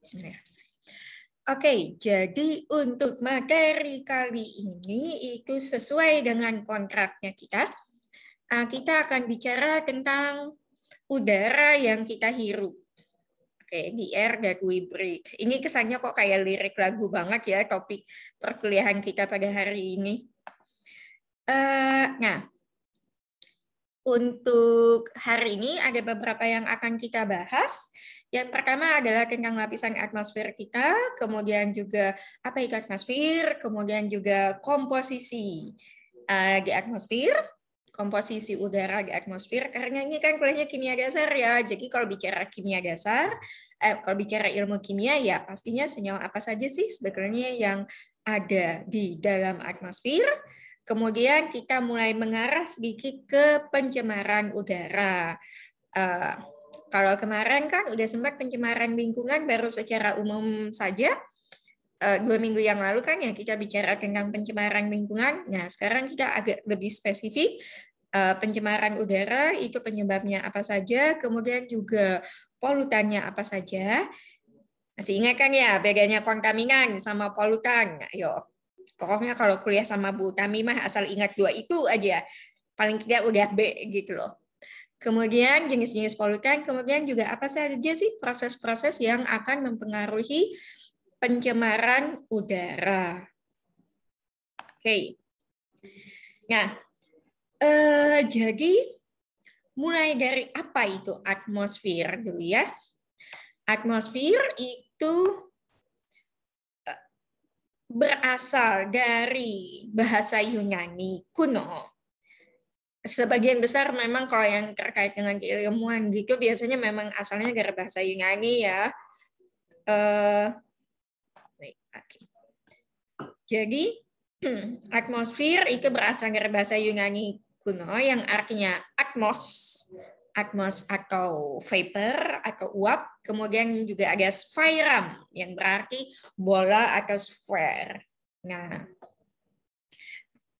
Bismillahirrahmanirrahim. Oke, jadi untuk materi kali ini itu sesuai dengan kontraknya kita akan bicara tentang udara yang kita hirup. Oke, the air that we breathe. Ini kesannya kok kayak lirik lagu banget ya topik perkuliahan kita pada hari ini. Nah, untuk hari ini ada beberapa yang akan kita bahas. Yang pertama adalah tentang lapisan atmosfer kita, kemudian juga apa itu atmosfer, kemudian juga komposisi di atmosfer, komposisi udara di atmosfer, karena ini kan kuliahnya kimia dasar ya, jadi kalau bicara kimia dasar, kalau bicara ilmu kimia ya pastinya senyawa apa saja sih sebetulnya yang ada di dalam atmosfer. Kemudian kita mulai mengarah sedikit ke pencemaran udara. Kalau kemarin kan udah sempat pencemaran lingkungan baru secara umum saja. 2 minggu yang lalu kan ya kita bicara tentang pencemaran lingkungan. Nah, sekarang kita agak lebih spesifik. Pencemaran udara itu penyebabnya apa saja, kemudian juga polutannya apa saja. Masih ingat kan ya bedanya kontaminan sama polutan? Ayo. Pokoknya kalau kuliah sama Bu Tami mah asal ingat 2 itu aja. Paling tidak udah B gitu loh. Kemudian jenis-jenis polutan, kemudian juga apa saja sih proses-proses yang akan mempengaruhi pencemaran udara. Oke. Nah, jadi mulai dari apa itu atmosfer dulu ya. Atmosfer itu berasal dari bahasa Yunani kuno. Sebagian besar memang kalau yang terkait dengan keilmuan gitu biasanya memang asalnya dari bahasa Yunani ya. Jadi atmosfer itu berasal dari bahasa Yunani kuno yang artinya atmos atau vapor atau uap. Kemudian juga ada sphaerum yang berarti bola atau sphere. Nah,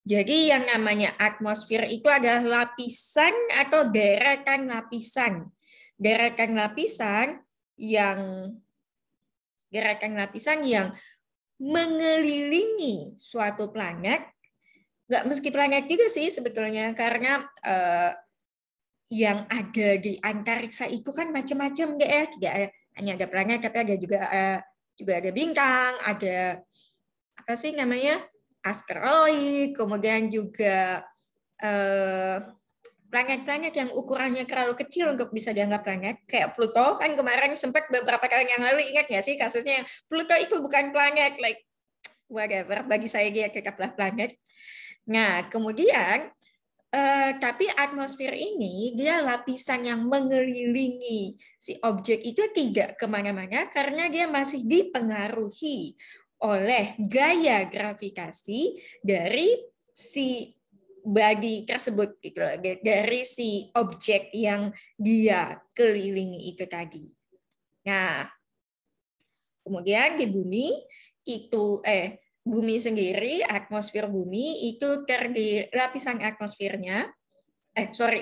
jadi yang namanya atmosfer itu adalah lapisan atau deretan lapisan. Deretan lapisan yang mengelilingi suatu planet. Nggak mesti planet juga sih sebetulnya, karena yang ada di antariksa itu kan macam-macam deh. Tidak hanya ada planet, tapi ada juga ada bintang, ada apa sih namanya? Asteroid, kemudian juga planet-planet yang ukurannya terlalu kecil untuk bisa dianggap planet, kayak Pluto kan kemarin sempat beberapa kali yang lalu, ingat nggak sih kasusnya Pluto itu bukan planet, like whatever, bagi saya dia tetaplah planet. Nah, kemudian tapi atmosfer ini dia lapisan yang mengelilingi si objek itu tidak kemana-mana karena dia masih dipengaruhi oleh gaya gravitasi dari si body tersebut gitu, dari si objek yang dia kelilingi itu tadi. Nah, kemudian di bumi itu bumi sendiri, atmosfer bumi itu terdiri lapisan atmosfernya,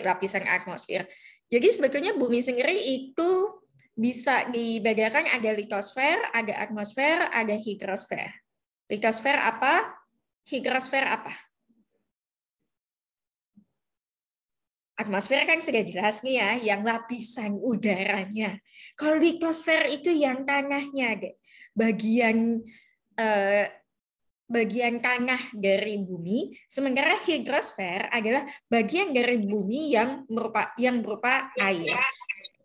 lapisan atmosfer. Jadi sebetulnya bumi sendiri itu bisa dibedakan ada litosfer, ada atmosfer, ada hidrosfer. Litosfer apa? Hidrosfer apa? Atmosfer kan sudah jelas nih ya, yang lapisan udaranya. Kalau litosfer itu yang tanahnya, deh. Bagian tanah dari bumi, sementara hidrosfer adalah bagian dari bumi yang berupa air.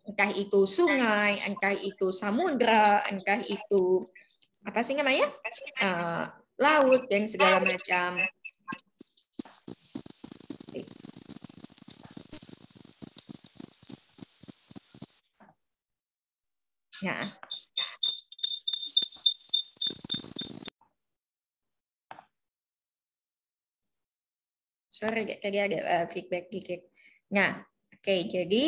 Entah itu sungai, entah itu samudra, entah itu apa sih namanya? Laut dan segala macam. Nah, sorry, tadi ada feedback dikit. Nah, oke, jadi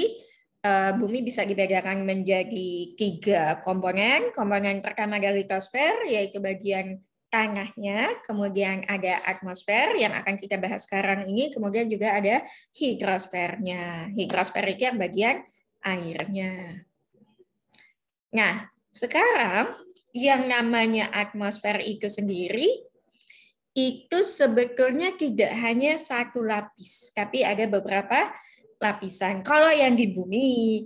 bumi bisa dibedakan menjadi 3 komponen. Komponen pertama adalah litosfer, yaitu bagian tanahnya. Kemudian ada atmosfer yang akan kita bahas sekarang ini. Kemudian juga ada hidrosfernya. Hidrosfer itu yang bagian airnya. Nah, sekarang yang namanya atmosfer itu sendiri itu sebetulnya tidak hanya satu lapis, tapi ada beberapa lapisan. Kalau yang di bumi,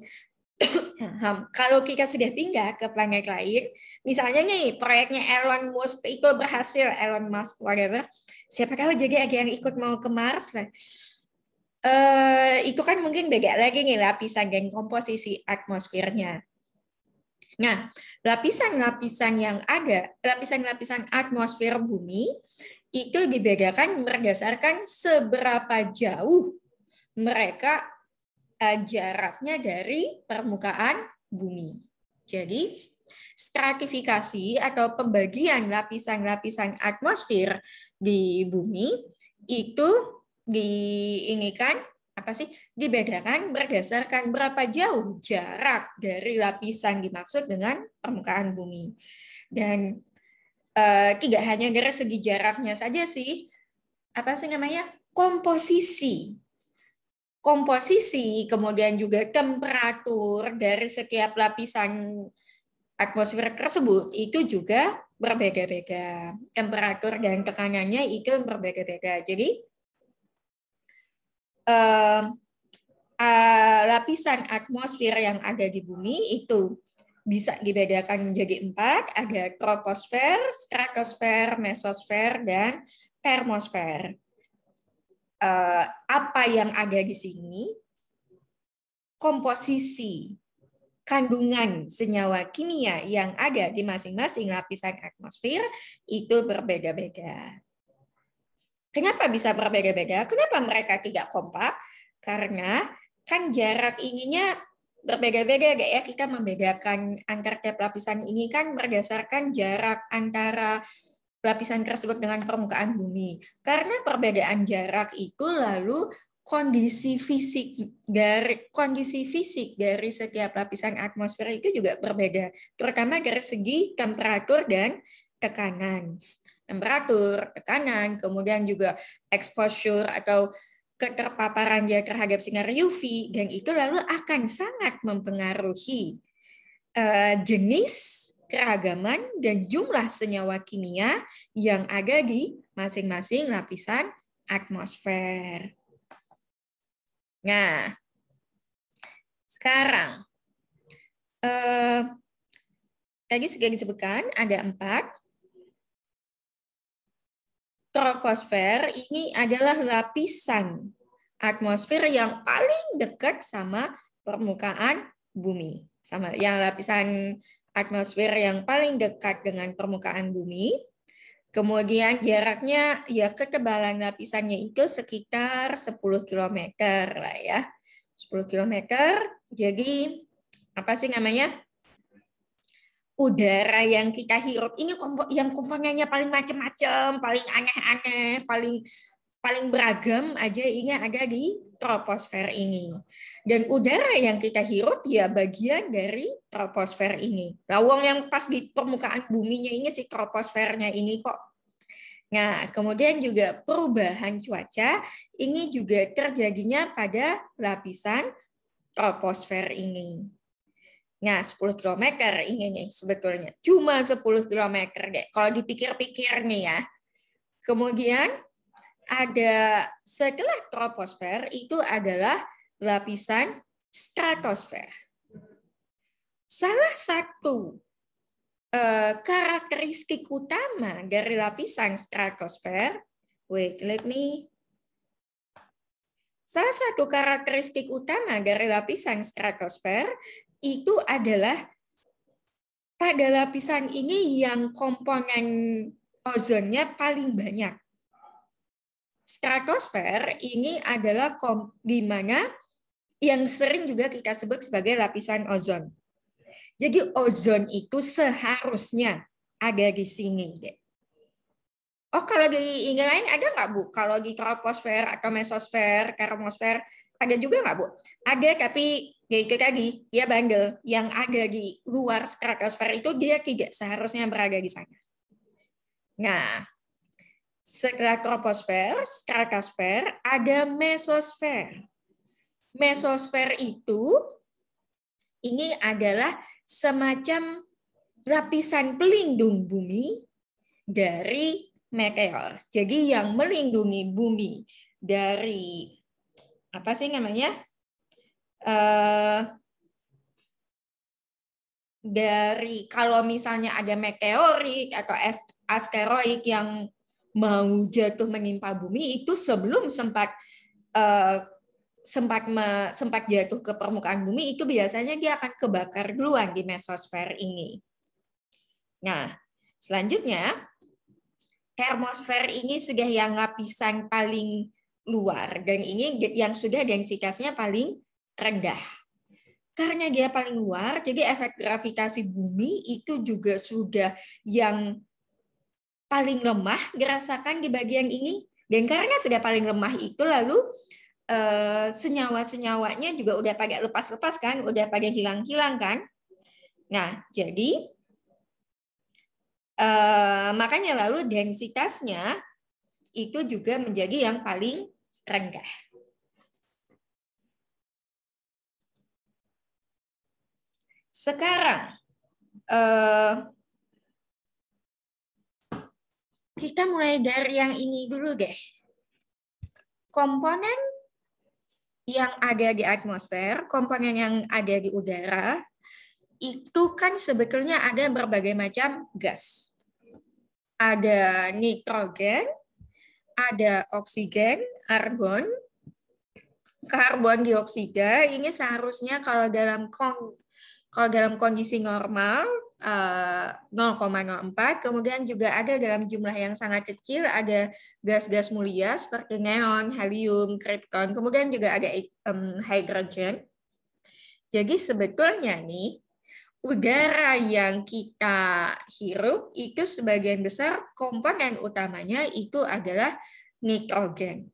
kalau kita sudah pindah ke planet lain, misalnya nih proyeknya Elon Musk itu berhasil, Elon Musk whatever, siapa tahu jadi ada yang ikut mau ke Mars lah. Itu kan mungkin beda lagi nih lapisan dan komposisi atmosfernya. Nah, lapisan-lapisan yang ada, lapisan-lapisan atmosfer bumi itu dibedakan berdasarkan seberapa jauh mereka jaraknya dari permukaan bumi. Jadi, stratifikasi atau pembagian lapisan-lapisan atmosfer di bumi itu diinginkan dibedakan berdasarkan berapa jauh jarak dari lapisan dimaksud dengan permukaan bumi. Dan tidak hanya dari segi jaraknya saja sih, komposisi, kemudian juga temperatur dari setiap lapisan atmosfer tersebut itu juga berbeda-beda. Temperatur dan tekanannya itu berbeda-beda. Jadi lapisan atmosfer yang ada di bumi itu bisa dibedakan menjadi 4, ada troposfer, stratosfer, mesosfer, dan termosfer. Apa yang ada di sini? Komposisi kandungan senyawa kimia yang ada di masing-masing lapisan atmosfer itu berbeda-beda. Kenapa bisa berbeda-beda? Kenapa mereka tidak kompak? Karena kan jarak ininya berbeda-beda ya. Kita membedakan antar tiap lapisan ini kan berdasarkan jarak antara lapisan tersebut dengan permukaan bumi. Karena perbedaan jarak itu lalu kondisi fisik dari setiap lapisan atmosfer itu juga berbeda, terutama dari segi temperatur dan tekanan. Temperatur, tekanan, kemudian juga exposure atau keterpaparan dia terhadap sinar UV, dan itu lalu akan sangat mempengaruhi jenis, keragaman, dan jumlah senyawa kimia yang ada di masing-masing lapisan atmosfer. Nah, sekarang tadi sudah disebutkan ada 4. Troposfer ini adalah lapisan atmosfer yang paling dekat sama permukaan bumi. Sama yang lapisan atmosfer yang paling dekat dengan permukaan bumi. Kemudian jaraknya, ya ketebalan lapisannya itu sekitar 10 km lah ya. 10 km, jadi apa sih namanya? Udara yang kita hirup ini yang komponennya paling macam-macam, paling aneh-aneh, paling beragam aja ini ada di troposfer ini. Dan udara yang kita hirup ya bagian dari troposfer ini. Lawang yang pas di permukaan buminya ini si troposfernya ini kok. Nah, kemudian juga perubahan cuaca ini juga terjadinya pada lapisan troposfer ini. Nah, 10 km ini nih sebetulnya. Cuma 10 km deh. Kalau dipikir-pikir nih ya. Kemudian ada setelah troposfer itu adalah lapisan stratosfer. Salah satu karakteristik utama dari lapisan stratosfer, salah satu karakteristik utama dari lapisan stratosfer itu adalah pada lapisan ini yang komponen ozonnya paling banyak. Stratosfer ini adalah di mana yang sering juga kita sebut sebagai lapisan ozon. Jadi ozon itu seharusnya ada di sini. Oh, kalau di ini lain ada nggak, Bu? Kalau di troposfer atau mesosfer, termosfer, ada juga nggak, Bu? Ada, tapi ya itu tadi, dia bandel. Yang ada di luar stratosfer itu dia tidak seharusnya berada di sana. Nah, setelah troposfer, stratosfer, ada mesosfer. Mesosfer itu ini adalah semacam lapisan pelindung bumi dari meteor. Jadi yang melindungi bumi dari apa sih namanya? Dari kalau misalnya ada meteorit atau asteroid yang mau jatuh menimpa bumi itu sebelum sempat jatuh ke permukaan bumi itu biasanya dia akan kebakar duluan di mesosfer ini. Nah, selanjutnya termosfer ini sudah yang lapisan paling luar dan ini yang sudah densitasnya paling rendah. Karena dia paling luar, jadi efek gravitasi bumi itu juga sudah yang paling lemah dirasakan di bagian ini. Dan karena sudah paling lemah itu lalu senyawa-senyawanya juga udah pada lepas-lepas kan, udah pada hilang-hilang kan. Nah, jadi makanya lalu densitasnya itu juga menjadi yang paling rendah. Sekarang kita mulai dari yang ini dulu deh. Komponen yang ada di atmosfer, komponen yang ada di udara, itu kan sebetulnya ada berbagai macam gas. Ada nitrogen, ada oksigen, argon, karbon dioksida. Ini seharusnya kalau dalam kondisi normal 0,04, kemudian juga ada dalam jumlah yang sangat kecil ada gas-gas mulia seperti neon, helium, krypton, kemudian juga ada hidrogen. Jadi sebetulnya nih udara yang kita hirup itu sebagian besar komponen utamanya itu adalah nitrogen.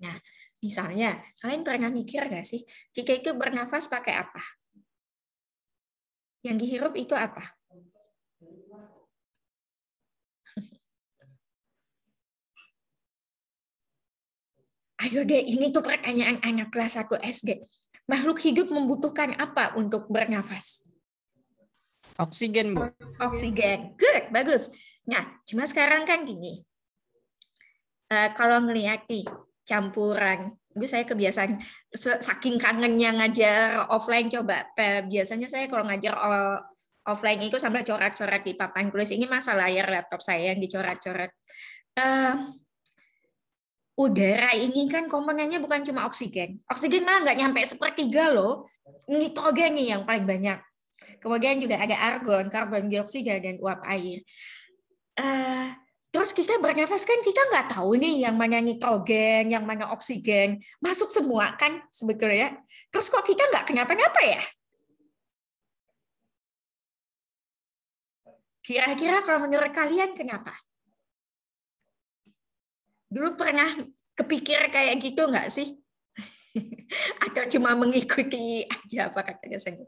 Nah, misalnya kalian pernah mikir nggak sih kita itu bernafas pakai apa? Yang dihirup itu apa? Ayo deh, ini tuh pertanyaan anak kelas 1 SD. Makhluk hidup membutuhkan apa untuk bernafas? Oksigen, Bu. Oksigen. Good, bagus. Nah, cuma sekarang kan gini. Kalau ngelihat nih, campuran. Saya kebiasaan, saking kangennya ngajar offline, coba. Biasanya saya kalau ngajar offline itu sambil coret-coret di papan tulis. Ini masa layar laptop saya yang dicoret-coret. Udara ini kan komponennya bukan cuma oksigen. Oksigen malah nggak nyampe sepertiga loh. Nitrogen nih yang paling banyak. Kemudian juga ada argon, karbon dioksida, dan uap air. Terus kita bernafas kan kita nggak tahu nih yang mana nitrogen, yang mana oksigen. Masuk semua kan sebetulnya. Terus kok kita nggak kenapa-napa ya? Kira-kira kalau menurut kalian kenapa? Dulu pernah kepikir kayak gitu nggak sih? Atau cuma mengikuti aja apa katanya saya?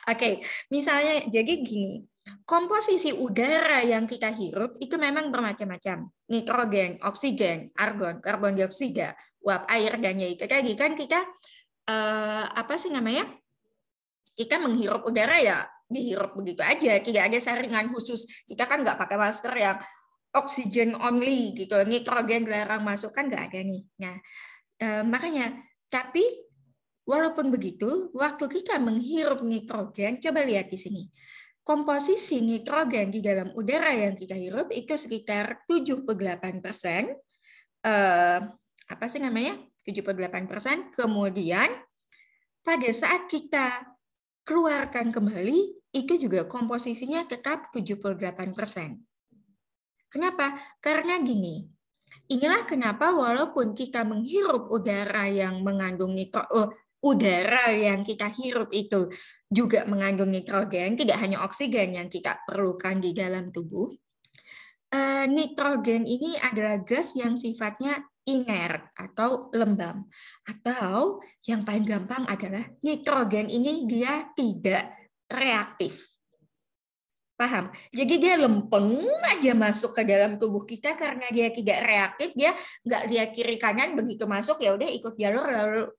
Oke, misalnya jadi gini, komposisi udara yang kita hirup itu memang bermacam-macam. Nitrogen, oksigen, argon, karbon dioksida, uap air, dan ya itu tadi kan kita apa sih namanya? Kita menghirup udara ya dihirup begitu aja, tidak ada saringan khusus. Kita kan nggak pakai masker yang oksigen only gitu, nitrogen dilarang masuk kan nggak ada nih. Nah, makanya tapi walaupun begitu, waktu kita menghirup nitrogen, coba lihat di sini. Komposisi nitrogen di dalam udara yang kita hirup itu sekitar 78%. Apa sih namanya? 78%. Kemudian pada saat kita keluarkan kembali, itu juga komposisinya tetap 78%. Kenapa? Karena gini, inilah kenapa walaupun kita menghirup udara yang mengandung udara yang kita hirup itu juga mengandung nitrogen, tidak hanya oksigen yang kita perlukan di dalam tubuh. Nitrogen ini adalah gas yang sifatnya inert atau lembab. Atau yang paling gampang adalah nitrogen ini dia tidak reaktif. Paham? Jadi dia lempeng aja masuk ke dalam tubuh kita karena dia tidak reaktif, dia nggak lihat kiri kanan, begitu masuk ya udah ikut jalur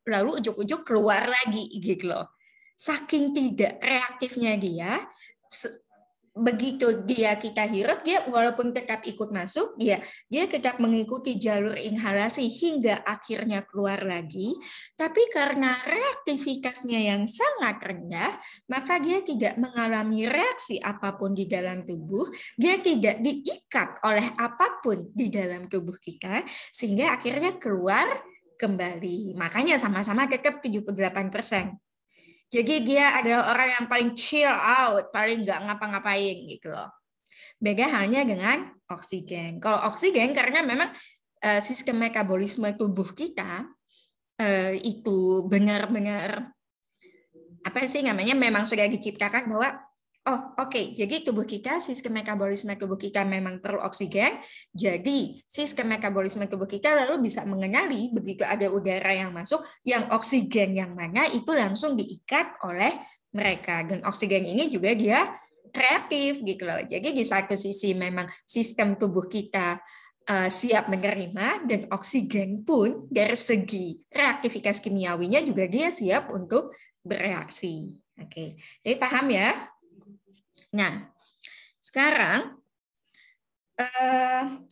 lalu ujuk-ujuk keluar lagi gitu loh. Saking tidak reaktifnya dia, begitu kita hirup, dia walaupun tetap ikut masuk, dia tetap mengikuti jalur inhalasi hingga akhirnya keluar lagi. Tapi karena reaktivitasnya yang sangat rendah, maka dia tidak mengalami reaksi apapun di dalam tubuh, dia tidak diikat oleh apapun di dalam tubuh kita, sehingga akhirnya keluar kembali. Makanya sama-sama tetap 78%. Jadi dia adalah orang yang paling chill out, paling nggak ngapa-ngapain gitu loh. Beda halnya dengan oksigen. Kalau oksigen karena memang sistem metabolisme tubuh kita itu benar-benar apa sih namanya memang sudah diciptakan bahwa jadi tubuh kita, sistem metabolisme tubuh kita memang perlu oksigen. Jadi sistem metabolisme tubuh kita lalu bisa mengenali begitu ada udara yang masuk, yang oksigen yang mana itu langsung diikat oleh mereka. Dan oksigen ini juga dia reaktif gitu loh. Jadi di satu sisi memang sistem tubuh kita siap menerima, dan oksigen pun dari segi reaktivitas kimiawinya juga dia siap untuk bereaksi. Oke, jadi paham ya? Nah, sekarang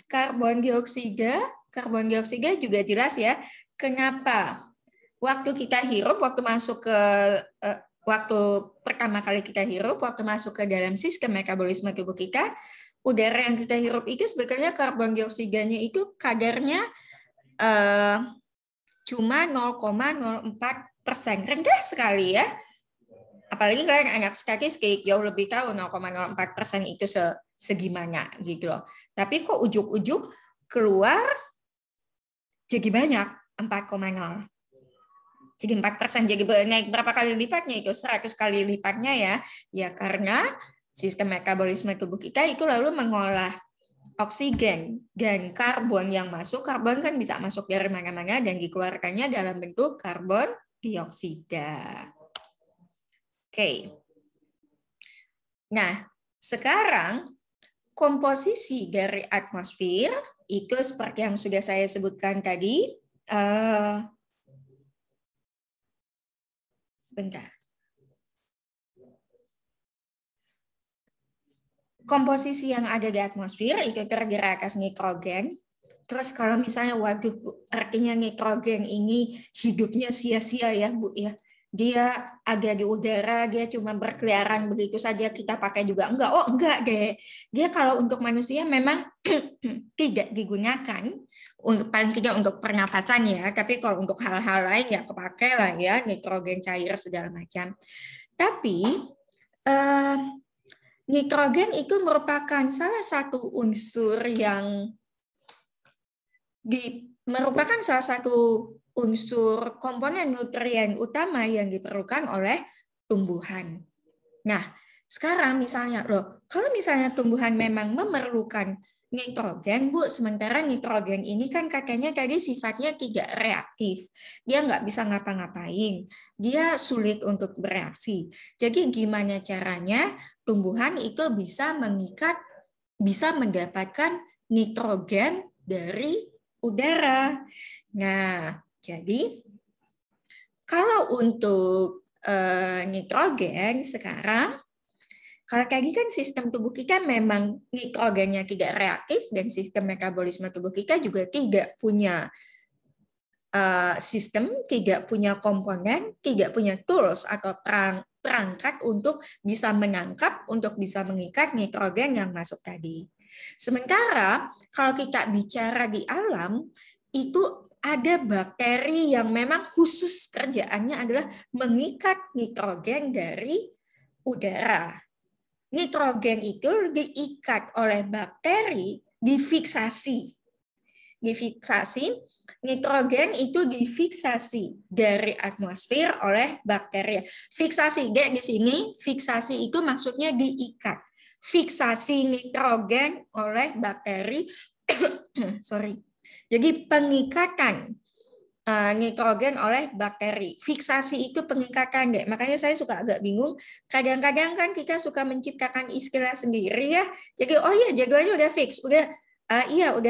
karbon dioksida juga jelas ya. Kenapa? Waktu kita hirup, waktu pertama kali kita hirup, waktu masuk ke dalam sistem metabolisme tubuh kita, udara yang kita hirup itu sebetulnya karbon dioksidanya itu kadarnya cuma 0,04%, rendah sekali ya. Apalagi kalian anak statistik jauh lebih tahu 0,04% itu segimana gitu loh. Tapi kok ujuk-ujuk keluar jadi banyak 4,0. Jadi 4%, jadi naik berapa kali lipatnya itu? 100 kali lipatnya ya. Ya karena sistem metabolisme tubuh kita itu lalu mengolah oksigen dan karbon yang masuk. Karbon kan bisa masuk dari mana-mana dan dikeluarkannya dalam bentuk karbon dioksida. Oke. Nah, sekarang komposisi dari atmosfer itu seperti yang sudah saya sebutkan tadi. Sebentar. Komposisi yang ada di atmosfer itu terdiri atas nitrogen. Terus kalau misalnya waduh, artinya nitrogen ini hidupnya sia-sia ya Bu ya. Dia ada di udara, dia cuma berkeliaran begitu saja kita pakai juga. Enggak deh. Dia kalau untuk manusia memang tidak digunakan, paling tidak untuk pernafasan ya, tapi kalau untuk hal-hal lain ya kepakai lah ya, nitrogen cair segala macam. Tapi nitrogen itu merupakan salah satu unsur yang merupakan salah satu unsur komponen nutrien utama yang diperlukan oleh tumbuhan. Nah, sekarang misalnya kalau misalnya tumbuhan memang memerlukan nitrogen, Bu, sementara nitrogen ini kan katanya tadi sifatnya tidak reaktif. Dia nggak bisa ngapa-ngapain. Dia sulit untuk bereaksi. Jadi gimana caranya tumbuhan itu bisa mendapatkan nitrogen dari udara? Nah, jadi kalau untuk nitrogen sekarang, kalau tadi kan sistem tubuh kita memang nitrogennya tidak reaktif dan sistem metabolisme tubuh kita juga tidak punya sistem, tidak punya komponen, tidak punya tools atau perangkat untuk bisa menangkap, untuk bisa mengikat nitrogen yang masuk tadi. Sementara kalau kita bicara di alam, itu ada bakteri yang memang khusus kerjaannya adalah mengikat nitrogen dari udara. Nitrogen itu diikat oleh bakteri, difiksasi. Nitrogen itu difiksasi dari atmosfer oleh bakteri. Fiksasi, di sini fiksasi itu maksudnya diikat. Fiksasi nitrogen oleh bakteri. Sorry. Jadi pengikatan nitrogen oleh bakteri. Fiksasi itu pengikatan, deh. Makanya saya suka agak bingung. Kadang-kadang kan kita suka menciptakan istilah sendiri ya. Jadi jadwalnya udah fix, udah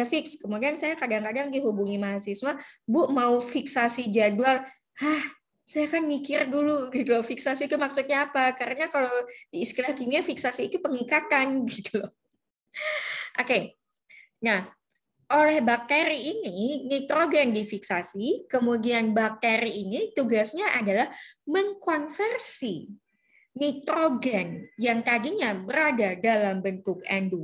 fix. Kemudian saya kadang-kadang dihubungi mahasiswa, Bu mau fiksasi jadwal. saya kan mikir dulu gitu loh, fiksasi itu maksudnya apa? Karena kalau di istilah kimia fiksasi itu pengikatan gitu loh. Oke. Nah, oleh bakteri ini nitrogen difiksasi, kemudian bakteri ini tugasnya adalah mengkonversi nitrogen yang tadinya berada dalam bentuk N2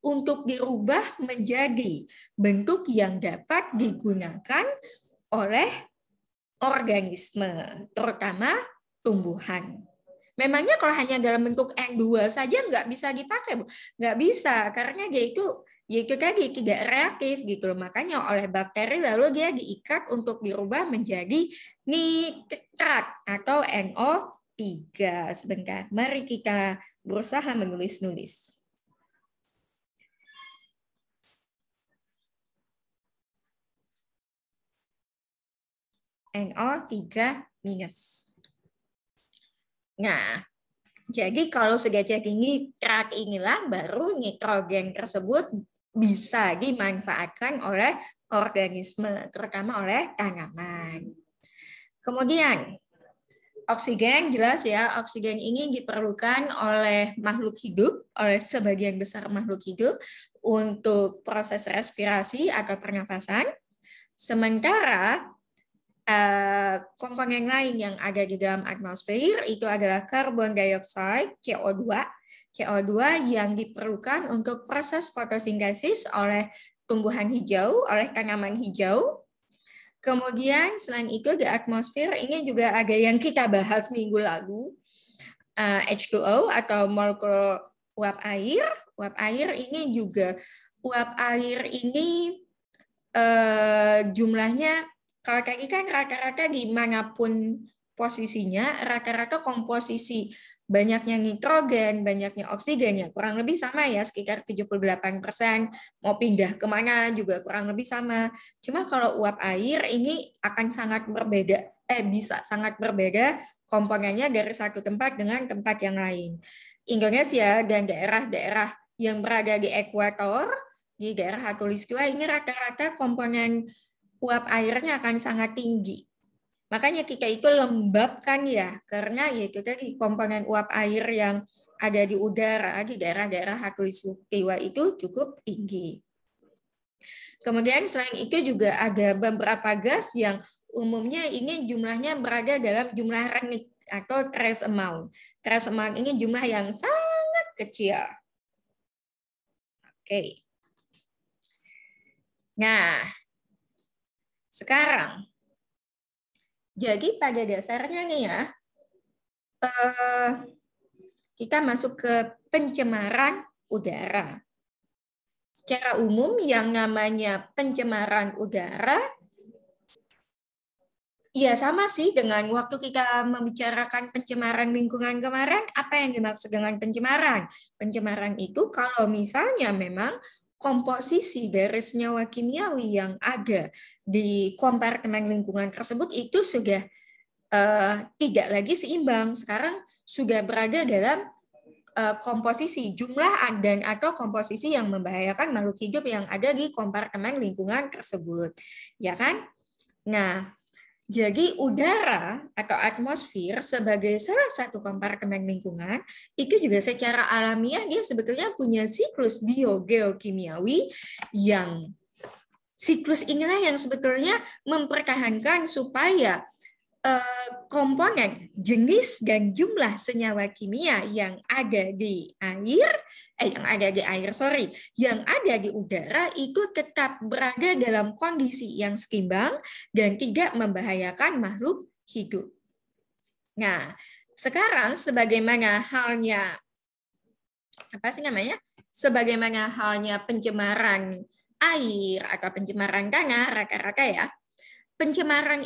untuk dirubah menjadi bentuk yang dapat digunakan oleh organisme, terutama tumbuhan. Memangnya kalau hanya dalam bentuk N2 saja nggak bisa dipakai, Bu? Nggak bisa, karena dia itu tadi tidak reaktif gitu loh. Makanya oleh bakteri lalu dia diikat untuk dirubah menjadi nitrat atau NO3. Sebentar, mari kita berusaha menulis-nulis. NO3-. Nah, jadi kalau sudah jadi nitrat inilah baru nitrogen tersebut bisa dimanfaatkan oleh organisme, terutama oleh tanaman. Kemudian, oksigen jelas ya, oksigen ini diperlukan oleh makhluk hidup, oleh sebagian besar makhluk hidup untuk proses respirasi atau pernafasan. Sementara komponen lain yang ada di dalam atmosfer itu adalah karbon dioksida, CO2. CO2 yang diperlukan untuk proses fotosintesis oleh tumbuhan hijau, oleh tanaman hijau. Kemudian selain itu di atmosfer ini juga ada yang kita bahas minggu lalu, H2O atau molekul uap air. Uap air ini juga, uap air ini jumlahnya, kalau tadi kan rata-rata dimanapun posisinya, rata-rata komposisi banyaknya nitrogen, banyaknya oksigen ya kurang lebih sama ya, sekitar 78%. Mau pindah kemana juga kurang lebih sama. Cuma kalau uap air ini akan sangat berbeda, bisa sangat berbeda komponennya dari satu tempat dengan tempat yang lain. Indonesia dan daerah-daerah yang berada di ekuator, di daerah khatulistiwa ini rata-rata komponen uap airnya akan sangat tinggi. Makanya kita itu lembab kan ya, karena yaitu tadi komponen uap air yang ada di udara di daerah-daerah khatulistiwa itu cukup tinggi. Kemudian selain itu juga ada beberapa gas yang umumnya ini jumlahnya berada dalam jumlah rendah atau trace amount. Trace amount ini jumlah yang sangat kecil. Oke. Nah, sekarang, jadi pada dasarnya nih ya, kita masuk ke pencemaran udara. Secara umum yang namanya pencemaran udara, ya sama sih dengan waktu kita membicarakan pencemaran lingkungan kemarin, apa yang dimaksud dengan pencemaran? Pencemaran itu kalau misalnya memang komposisi dari senyawa kimiawi yang ada di kompartemen lingkungan tersebut itu sudah tidak lagi seimbang. Sekarang sudah berada dalam komposisi jumlah dan atau komposisi yang membahayakan makhluk hidup yang ada di kompartemen lingkungan tersebut. Ya kan? Nah, jadi udara atau atmosfer sebagai salah satu kompartemen lingkungan itu juga secara alamiah dia sebetulnya punya siklus biogeokimiawi yang siklus inilah yang sebetulnya mempertahankan supaya komponen, jenis dan jumlah senyawa kimia yang ada di yang ada di udara itu tetap berada dalam kondisi yang seimbang dan tidak membahayakan makhluk hidup. Nah, sekarang sebagaimana halnya sebagaimana halnya pencemaran air atau pencemaran tanah rata-rata ya. Pencemaran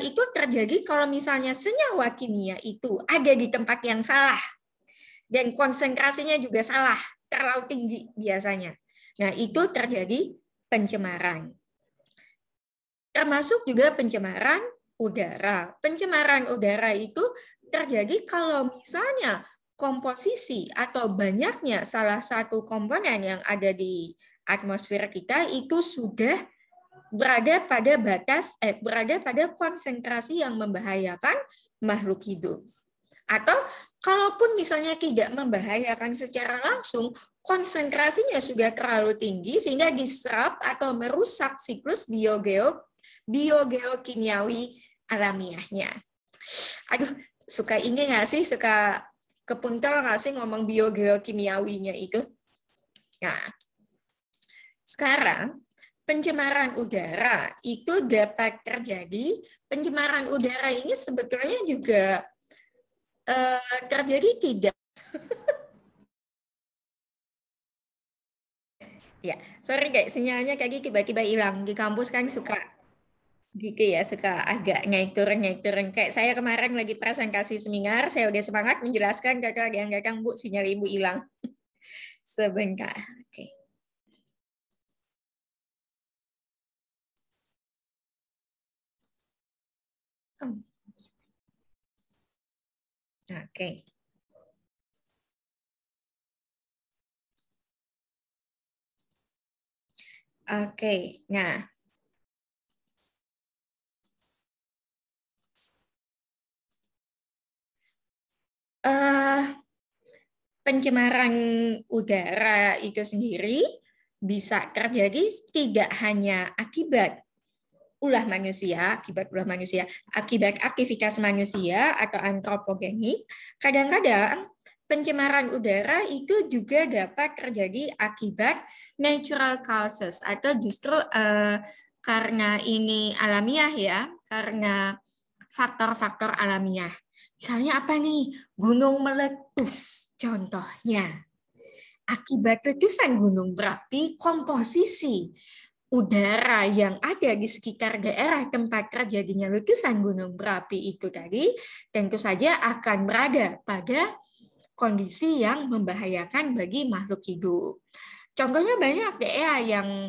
itu terjadi kalau misalnya senyawa kimia itu ada di tempat yang salah dan konsentrasinya juga salah, terlalu tinggi biasanya. Nah, itu terjadi pencemaran. Termasuk juga pencemaran udara. Pencemaran udara itu terjadi kalau misalnya komposisi atau banyaknya salah satu komponen yang ada di atmosfer kita itu sudah berada pada konsentrasi yang membahayakan makhluk hidup. Atau kalaupun misalnya tidak membahayakan secara langsung, konsentrasinya sudah terlalu tinggi sehingga diserap atau merusak siklus biogeokimiawi alamiahnya. Aduh, suka ini nggak sih? Suka kepuntel nggak sih ngomong biogeokimiawinya itu? Nah, sekarang pencemaran udara itu dapat terjadi. Pencemaran udara ini sebetulnya juga terjadi tidak. Ya, sorry guys, sinyalnya kayak tiba-tiba hilang. Di kampus kan suka gitu ya, suka agak ngektur kayak saya kemarin lagi presentasi seminar, saya udah semangat menjelaskan kakak Bu, sinyal ibu hilang. Sebentar. Oke. Oke. Oke. Nah, pencemaran udara itu sendiri bisa terjadi tidak hanya akibat ulah manusia, akibat aktivitas manusia atau antropogenik. Kadang-kadang pencemaran udara itu juga dapat terjadi akibat natural causes atau justru karena ini alamiah ya, karena faktor-faktor alamiah. Misalnya apa nih? Gunung meletus contohnya. Akibat letusan gunung berapi, komposisi udara yang ada di sekitar daerah tempat terjadinya letusan gunung berapi itu tadi tentu saja akan berada pada kondisi yang membahayakan bagi makhluk hidup. Contohnya banyak daerah yang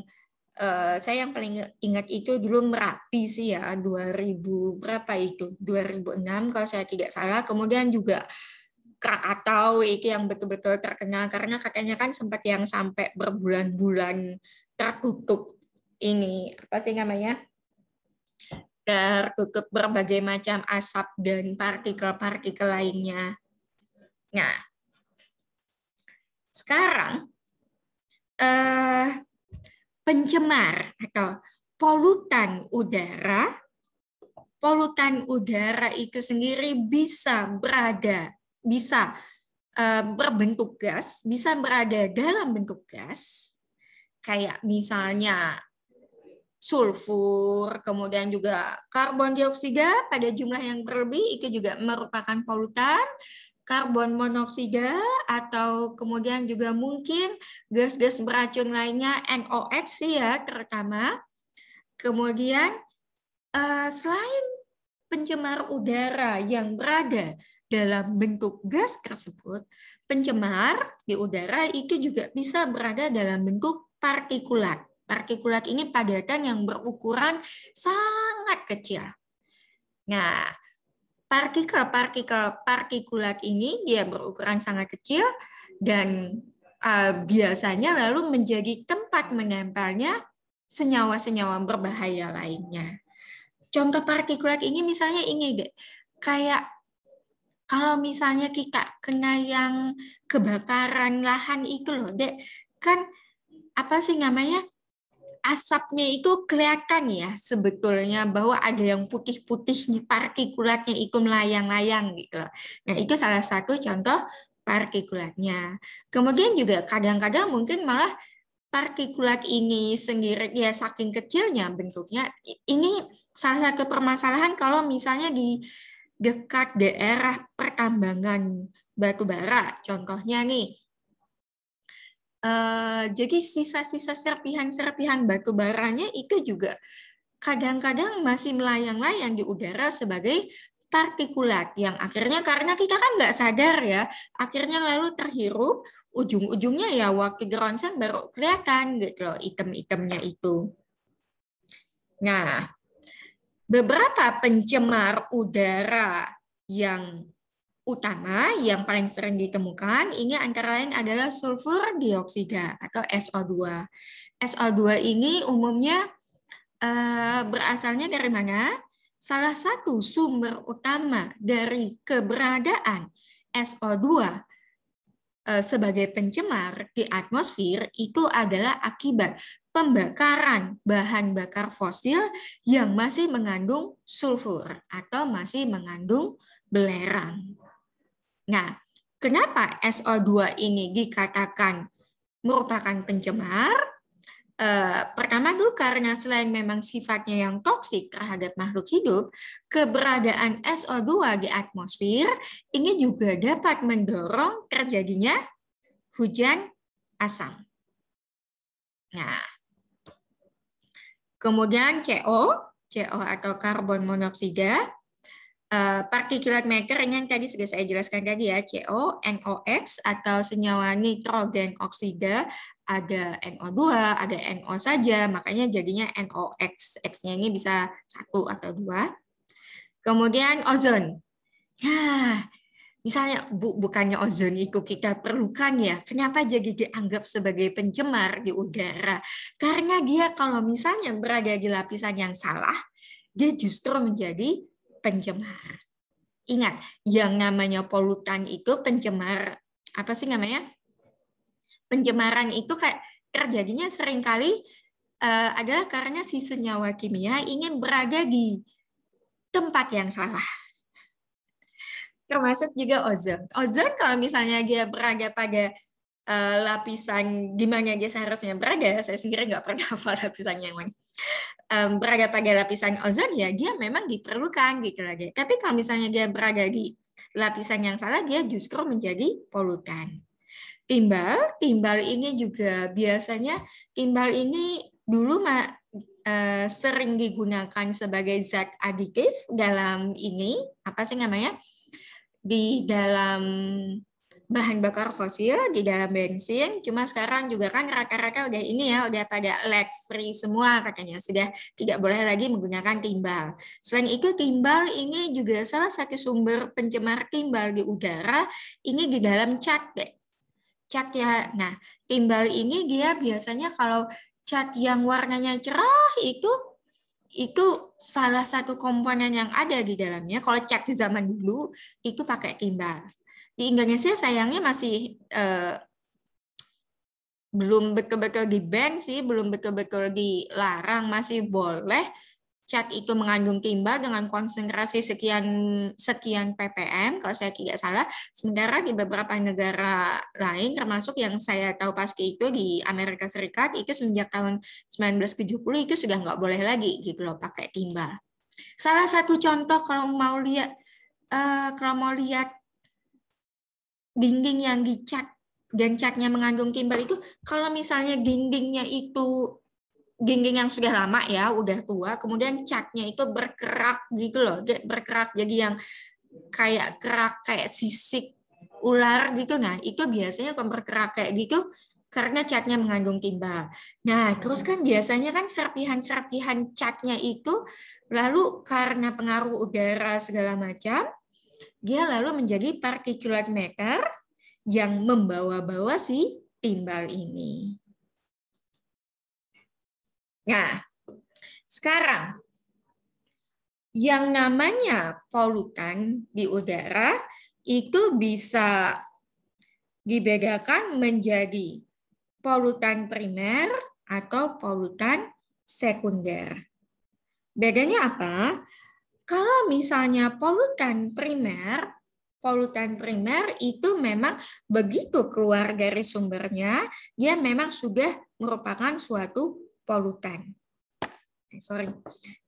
saya yang paling ingat itu dulu Merapi sih ya, 2000 berapa itu? 2006 kalau saya tidak salah. Kemudian juga Krakatau itu yang betul-betul terkenal karena katanya kan sempat yang sampai berbulan-bulan tertutup ini apa sih namanya, tertutup berbagai macam asap dan partikel-partikel lainnya. Nah, sekarang pencemar atau polutan udara itu sendiri bisa berbentuk gas, bisa berada dalam bentuk gas, kayak misalnya sulfur, kemudian juga karbon dioksida pada jumlah yang berlebih, itu juga merupakan polutan, karbon monoksida, atau kemudian juga mungkin gas-gas beracun lainnya, NOx ya terutama. Kemudian selain pencemar udara yang berada dalam bentuk gas tersebut, pencemar di udara itu juga bisa berada dalam bentuk partikulat. Partikulat ini padatan yang berukuran sangat kecil. Nah, partikulat ini dia berukuran sangat kecil dan biasanya lalu menjadi tempat menempelnya senyawa-senyawa berbahaya lainnya. Contoh partikulat ini misalnya ini kayak kalau misalnya kita kena yang kebakaran lahan itu loh, Dek, kan apa sih namanya? Asapnya itu kelihatan ya sebetulnya bahwa ada yang putih-putih partikulatnya itu melayang-layang gitu. Nah, itu salah satu contoh partikulatnya. Kemudian juga kadang-kadang mungkin malah partikulat ini sendiri ya saking kecilnya bentuknya. Ini salah satu permasalahan kalau misalnya di dekat daerah pertambangan batu bara, contohnya nih. Jadi sisa-sisa serpihan-serpihan batu baranya itu juga kadang-kadang masih melayang-layang di udara sebagai partikulat yang akhirnya karena kita kan nggak sadar ya, akhirnya lalu terhirup, ujung-ujungnya ya waktu di ronsen baru kelihatan gitu loh item-itemnya itu. Nah, beberapa pencemar udara yang utama yang paling sering ditemukan ini antara lain adalah sulfur dioksida atau SO2. SO2 ini umumnya berasalnya dari mana? Salah satu sumber utama dari keberadaan SO2 sebagai pencemar di atmosfer itu adalah akibat pembakaran bahan bakar fosil yang masih mengandung sulfur atau masih mengandung belerang. Nah, kenapa SO2 ini dikatakan merupakan pencemar? Pertama dulu karena selain memang sifatnya yang toksik terhadap makhluk hidup, keberadaan SO2 di atmosfer ini juga dapat mendorong terjadinya hujan asam. Nah, kemudian CO atau karbon monoksida, particulate matter yang tadi sudah saya jelaskan tadi ya, CO, NOx atau senyawa nitrogen oksida, ada NO2, ada NO saja, makanya jadinya NOx. X-nya ini bisa 1 atau 2. Kemudian ozon. Ya, misalnya bukannya ozon itu kita perlukan ya, kenapa jadi dianggap sebagai pencemar di udara? Karena dia kalau misalnya berada di lapisan yang salah, dia justru menjadi pencemar. Ingat, yang namanya polutan itu pencemar, apa sih namanya? Pencemaran itu kayak terjadinya seringkali adalah karena si senyawa kimia ingin berada di tempat yang salah. Termasuk juga ozon. Ozon kalau misalnya dia berada pada lapisan di mana dia seharusnya berada, saya sendiri nggak pernah hafal lapisannya yang mana. Berada pada lapisan ozon ya dia memang diperlukan gitu lagi. Tapi kalau misalnya dia berada di lapisan yang salah, dia justru menjadi polutan. Timbal ini juga biasanya timbal ini dulu sering digunakan sebagai zat aditif dalam ini apa sih namanya di dalam bahan bakar fosil, di dalam bensin. Cuma sekarang juga kan rata-rata udah ini ya udah pada lead free semua katanya, sudah tidak boleh lagi menggunakan timbal. Selain itu timbal ini juga salah satu sumber pencemar timbal di udara ini di dalam cat deh. Cat ya. Nah, timbal ini dia biasanya kalau cat yang warnanya cerah itu salah satu komponen yang ada di dalamnya. Kalau cat di zaman dulu itu pakai timbal. Di Indonesia sayangnya masih belum betul-betul di-ban sih, belum betul-betul dilarang, masih boleh cat itu mengandung timbal dengan konsentrasi sekian ppm kalau saya tidak salah. Sementara di beberapa negara lain termasuk yang saya tahu pasti itu di Amerika Serikat itu semenjak tahun 1970 itu sudah nggak boleh lagi gitu loh pakai timbal. Salah satu contoh kalau mau lihat dinding yang dicat dan catnya mengandung timbal itu, kalau misalnya dindingnya itu dinding yang sudah lama ya, udah tua, kemudian catnya itu berkerak gitu loh, berkerak jadi yang kayak kerak kayak sisik ular gitu. Nah, itu biasanya berkerak kayak gitu karena catnya mengandung timbal. Nah, terus kan biasanya kan serpihan-serpihan catnya itu lalu karena pengaruh udara segala macam, dia lalu menjadi particulate matter yang membawa-bawa si timbal ini. Nah, sekarang yang namanya polutan di udara itu bisa dibedakan menjadi polutan primer atau polutan sekunder. Bedanya apa? Kalau misalnya polutan primer itu memang begitu keluar dari sumbernya, dia memang sudah merupakan suatu polutan.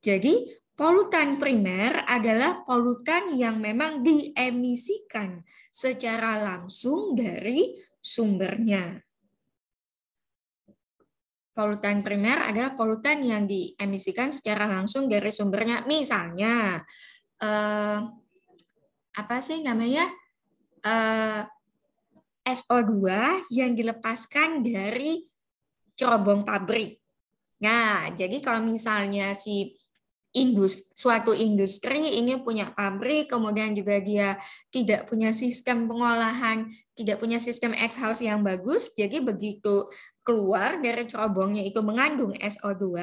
Jadi polutan primer adalah polutan yang memang diemisikan secara langsung dari sumbernya. Polutan primer adalah polutan yang diemisikan secara langsung dari sumbernya. Misalnya, apa sih namanya? SO2 yang dilepaskan dari cerobong pabrik. Nah, jadi kalau misalnya suatu industri ini punya pabrik, kemudian juga dia tidak punya sistem pengolahan, tidak punya sistem exhaust yang bagus, jadi begitu keluar dari cerobongnya itu mengandung SO2,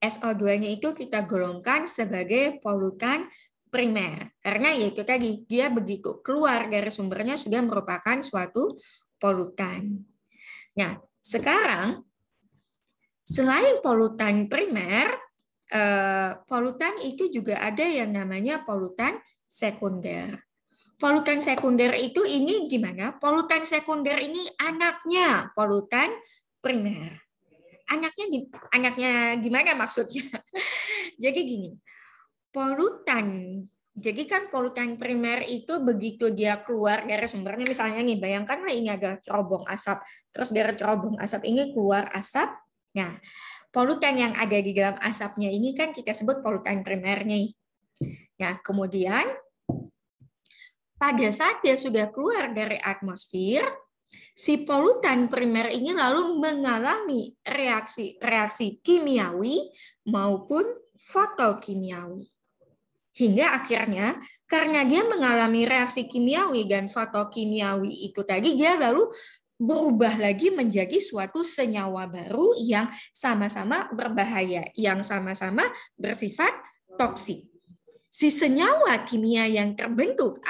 SO2-nya itu kita golongkan sebagai polutan primer. Karena ya itu tadi, dia begitu keluar dari sumbernya sudah merupakan suatu polutan. Nah, sekarang selain polutan primer, polutan itu juga ada yang namanya polutan sekunder. Polutan sekunder itu ini gimana? Polutan sekunder ini anaknya polutan primer. Anaknya gimana maksudnya? Jadi gini, polutan. Jadi kan polutan primer itu begitu dia keluar dari sumbernya, misalnya nih, bayangkanlah ini adalah cerobong asap. Terus dari cerobong asap ini keluar asap. Nah, polutan yang ada di dalam asapnya ini kan kita sebut polutan primernya. Nah, kemudian pada saat dia sudah keluar dari atmosfer, si polutan primer ini lalu mengalami reaksi kimiawi maupun fotokimiawi. Hingga akhirnya karena dia mengalami reaksi kimiawi dan fotokimiawi itu tadi, dia lalu berubah lagi menjadi suatu senyawa baru yang sama-sama berbahaya, yang sama-sama bersifat toksik. Si senyawa kimia yang terbentuk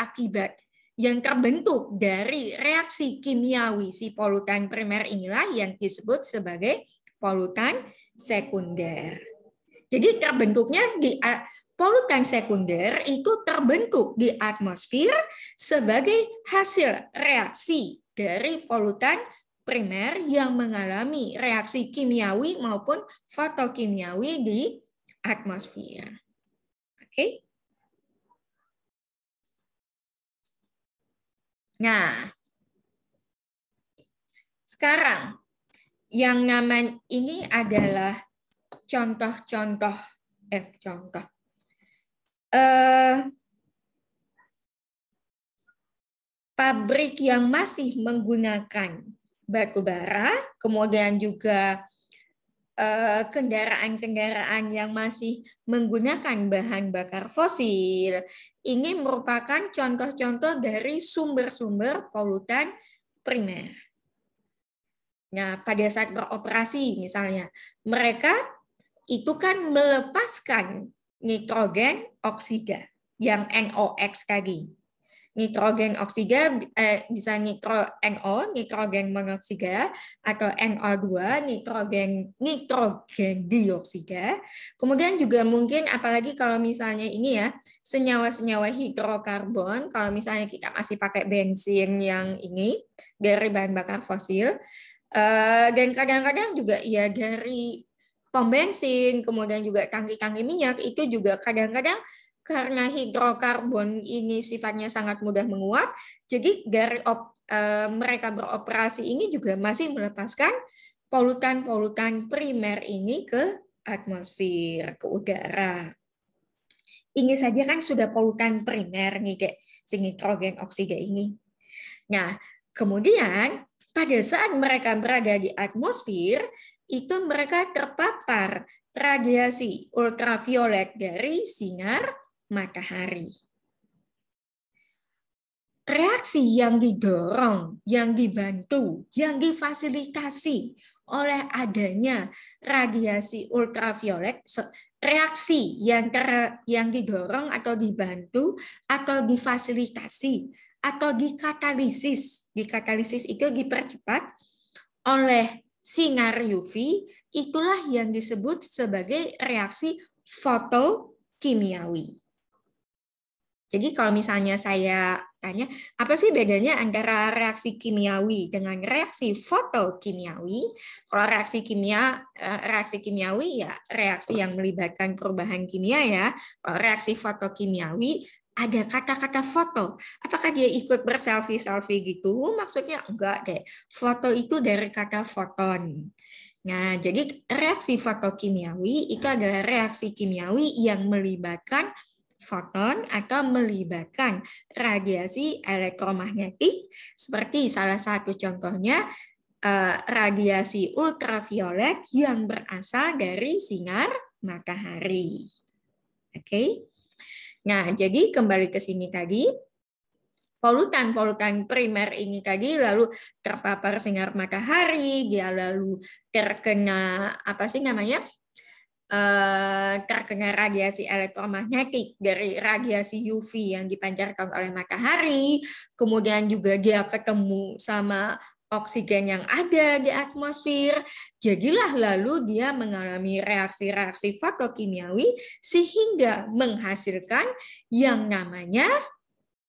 dari reaksi kimiawi si polutan primer inilah yang disebut sebagai polutan sekunder. Jadi terbentuknya polutan sekunder itu terbentuk di atmosfer sebagai hasil reaksi dari polutan primer yang mengalami reaksi kimiawi maupun fotokimiawi di atmosfer. Oke. Nah, sekarang yang namanya ini adalah contoh pabrik yang masih menggunakan batu bara, kemudian juga kendaraan-kendaraan yang masih menggunakan bahan bakar fosil. Ini merupakan contoh-contoh dari sumber-sumber polutan primer. Nah, pada saat beroperasi misalnya, mereka itu kan melepaskan nitrogen oksida yang NOx tadi. Nitrogen oksida bisa NO, nitrogen monoksida, atau NO2, nitrogen dioksida. Kemudian juga mungkin apalagi kalau misalnya ini ya, senyawa-senyawa hidrokarbon, kalau misalnya kita masih pakai bensin yang ini dari bahan bakar fosil, dan kadang-kadang juga ya dari pom bensin, kemudian juga tangki-tangki minyak, itu juga kadang-kadang karena hidrokarbon ini sifatnya sangat mudah menguap, jadi dari mereka beroperasi ini juga masih melepaskan polutan-polutan primer ini ke atmosfer, ke udara. Ini saja kan sudah polutan primer nih, kayak si nitrogen oksida ini. Nah, kemudian pada saat mereka berada di atmosfer, itu mereka terpapar radiasi ultraviolet dari sinar matahari. Reaksi yang didorong, yang dibantu, yang difasilitasi oleh adanya radiasi ultraviolet, reaksi yang didorong atau dibantu atau difasilitasi atau dikatalisis. Dikatalisis itu dipercepat oleh sinar UV, itulah yang disebut sebagai reaksi fotokimiawi. Jadi kalau misalnya saya tanya, apa sih bedanya antara reaksi kimiawi dengan reaksi fotokimiawi? Kalau reaksi kimiawi ya reaksi yang melibatkan perubahan kimia ya. Kalau reaksi fotokimiawi ada kata-kata foto. Apakah dia ikut berselfie-selfie gitu? Maksudnya enggak deh. Foto itu dari kata foton. Nah, jadi reaksi fotokimiawi itu adalah reaksi kimiawi yang melibatkan foton atau melibatkan radiasi elektromagnetik, seperti salah satu contohnya radiasi ultraviolet yang berasal dari sinar matahari. Oke. Nah, jadi kembali ke sini tadi, polutan-polutan primer ini tadi lalu terpapar sinar matahari, dia lalu terkena apa sih namanya? terkena radiasi elektromagnetik dari radiasi UV yang dipancarkan oleh matahari, kemudian juga dia ketemu sama oksigen yang ada di atmosfer, jadilah lalu dia mengalami reaksi-reaksi fotokimiawi sehingga menghasilkan yang namanya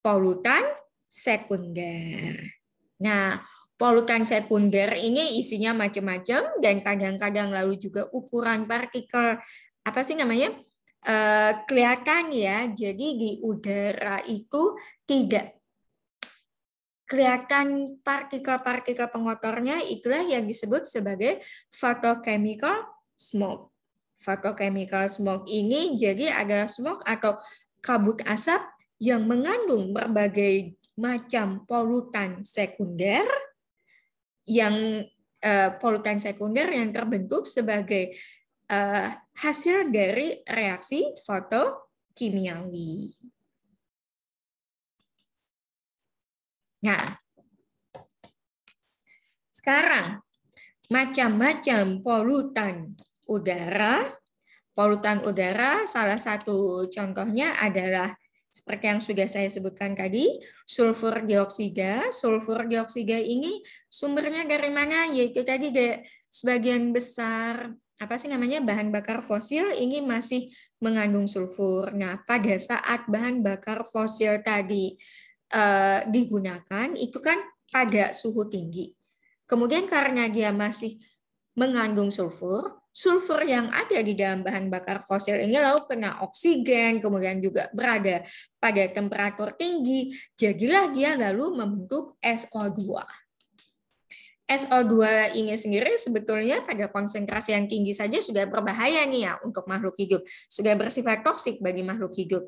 polutan sekunder. Nah, polutan sekunder ini isinya macam-macam dan kadang-kadang lalu juga ukuran partikel apa sih namanya kelihatan ya. Jadi di udara itu tidak kelihatan partikel-partikel pengotornya, itulah yang disebut sebagai photochemical smoke. Photochemical smoke ini jadi adalah smoke atau kabut asap yang mengandung berbagai macam polutan sekunder yang terbentuk sebagai hasil dari reaksi fotokimiawi. Nah, sekarang macam-macam polutan udara. Polutan udara salah satu contohnya adalah seperti yang sudah saya sebutkan tadi, sulfur dioksida. Sulfur dioksida ini sumbernya dari mana? Yaitu tadi sebagian besar bahan bakar fosil ini masih mengandung sulfur. Nah, pada saat bahan bakar fosil tadi digunakan itu kan pada suhu tinggi. Kemudian karena dia masih mengandung sulfur yang ada di dalam bahan bakar fosil ini lalu kena oksigen, kemudian juga berada pada temperatur tinggi, jadilah dia lalu membentuk SO2. SO2 ini sendiri sebetulnya pada konsentrasi yang tinggi saja sudah berbahaya nih ya untuk makhluk hidup, sudah bersifat toksik bagi makhluk hidup.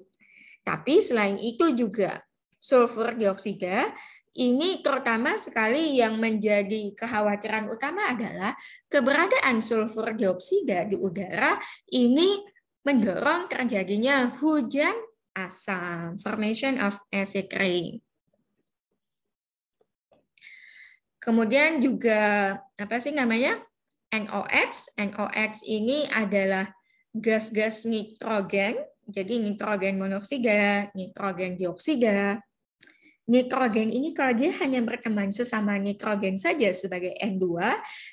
Tapi selain itu juga sulfur dioksida ini terutama sekali yang menjadi kekhawatiran utama adalah keberadaan sulfur dioksida di udara ini mendorong terjadinya hujan asam, formation of acid rain. Kemudian juga NOx. NOx ini adalah gas-gas nitrogen. Jadi nitrogen monoksida, nitrogen dioksida. Nitrogen ini kalau dia hanya berteman sesama nitrogen saja sebagai N2,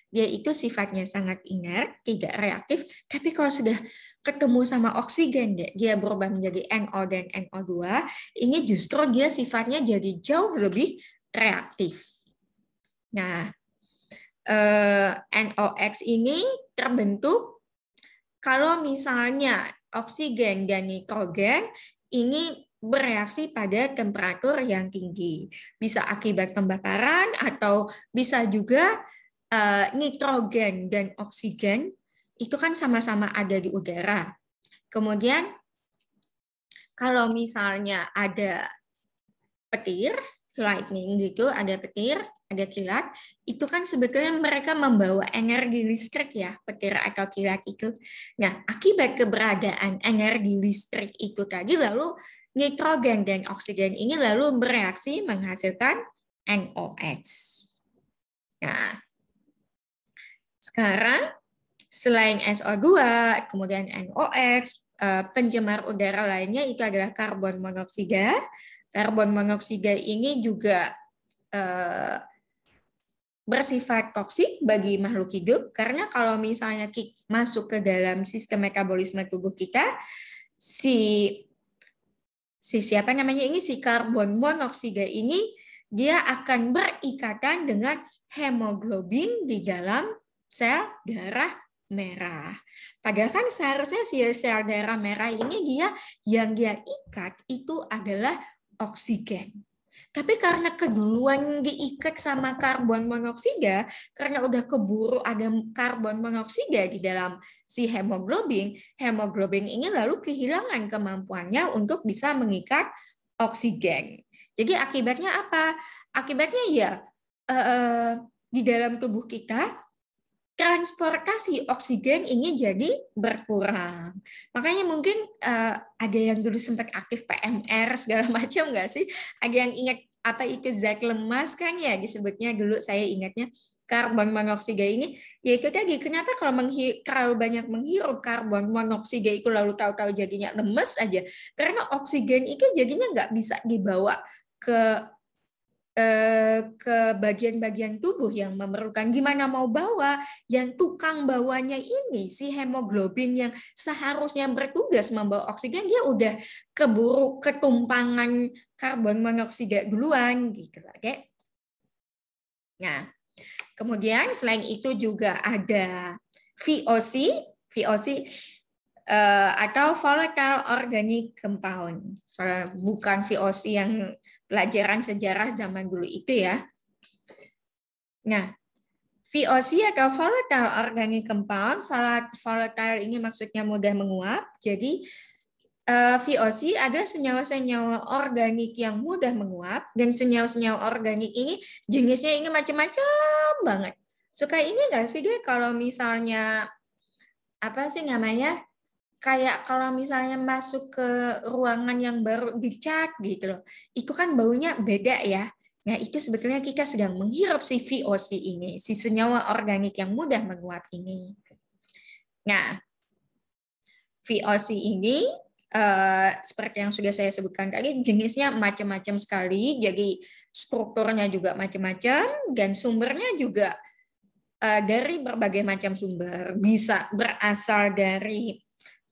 dia itu sifatnya sangat inert, tidak reaktif. Tapi kalau sudah ketemu sama oksigen, dia berubah menjadi NO dan NO2, ini justru dia sifatnya jadi jauh lebih reaktif. Nah, NOx ini terbentuk kalau misalnya oksigen dan nitrogen ini bereaksi pada temperatur yang tinggi. Bisa akibat pembakaran atau bisa juga nitrogen dan oksigen itu kan sama-sama ada di udara. Kemudian kalau misalnya ada petir, lightning gitu, ada petir, ada kilat, itu kan sebetulnya mereka membawa energi listrik ya, petir atau kilat itu. Nah, akibat keberadaan energi listrik itu tadi lalu nitrogen dan oksigen ini lalu bereaksi menghasilkan NOx. Nah, sekarang selain SO2, kemudian NOx, pencemar udara lainnya itu adalah karbon monoksida. Karbon monoksida ini juga bersifat toksik bagi makhluk hidup karena kalau misalnya masuk ke dalam sistem metabolisme tubuh kita, si karbon monoksida ini dia akan berikatan dengan hemoglobin di dalam sel darah merah. Padahal kan seharusnya si sel darah merah ini yang dia ikat itu adalah oksigen. Tapi karena keduluan diikat sama karbon monoksida, karena udah keburu ada karbon monoksida di dalam si hemoglobin, hemoglobin ini lalu kehilangan kemampuannya untuk bisa mengikat oksigen. Jadi akibatnya apa? Akibatnya ya di dalam tubuh kita transportasi oksigen ini jadi berkurang. Makanya mungkin ada yang dulu sempat aktif PMR segala macam nggak sih? Ada yang ingat apa itu zat lemas kan ya disebutnya dulu, saya ingatnya karbon monoksida ini, yaitu tadi kenapa kalau banyak menghirup karbon monoksida itu lalu tahu-tahu jadinya lemes aja, karena oksigen itu jadinya nggak bisa dibawa ke bagian-bagian tubuh yang memerlukan. Gimana mau bawa? Yang tukang bawanya ini si hemoglobin yang seharusnya bertugas membawa oksigen, dia udah keburu ketumpangan karbon monoksida duluan gitu, oke? Nah, kemudian selain itu juga ada VOC atau volatile organic compound. Bukan VOC yang pelajaran sejarah zaman dulu itu ya. Nah, VOC atau volatile organic compound, volatile ini maksudnya mudah menguap. Jadi VOC adalah senyawa-senyawa organik yang mudah menguap, dan senyawa-senyawa organik ini jenisnya ini macam-macam banget. Suka ini nggak sih dia kalau misalnya apa sih namanya, kayak kalau misalnya masuk ke ruangan yang baru dicat gitu loh, itu kan baunya beda ya. Nah itu sebetulnya kita sedang menghirup si VOC ini, si senyawa organik yang mudah menguap ini. Nah VOC ini seperti yang sudah saya sebutkan tadi, jenisnya macam-macam sekali, jadi strukturnya juga macam-macam, dan sumbernya juga dari berbagai macam sumber. Bisa berasal dari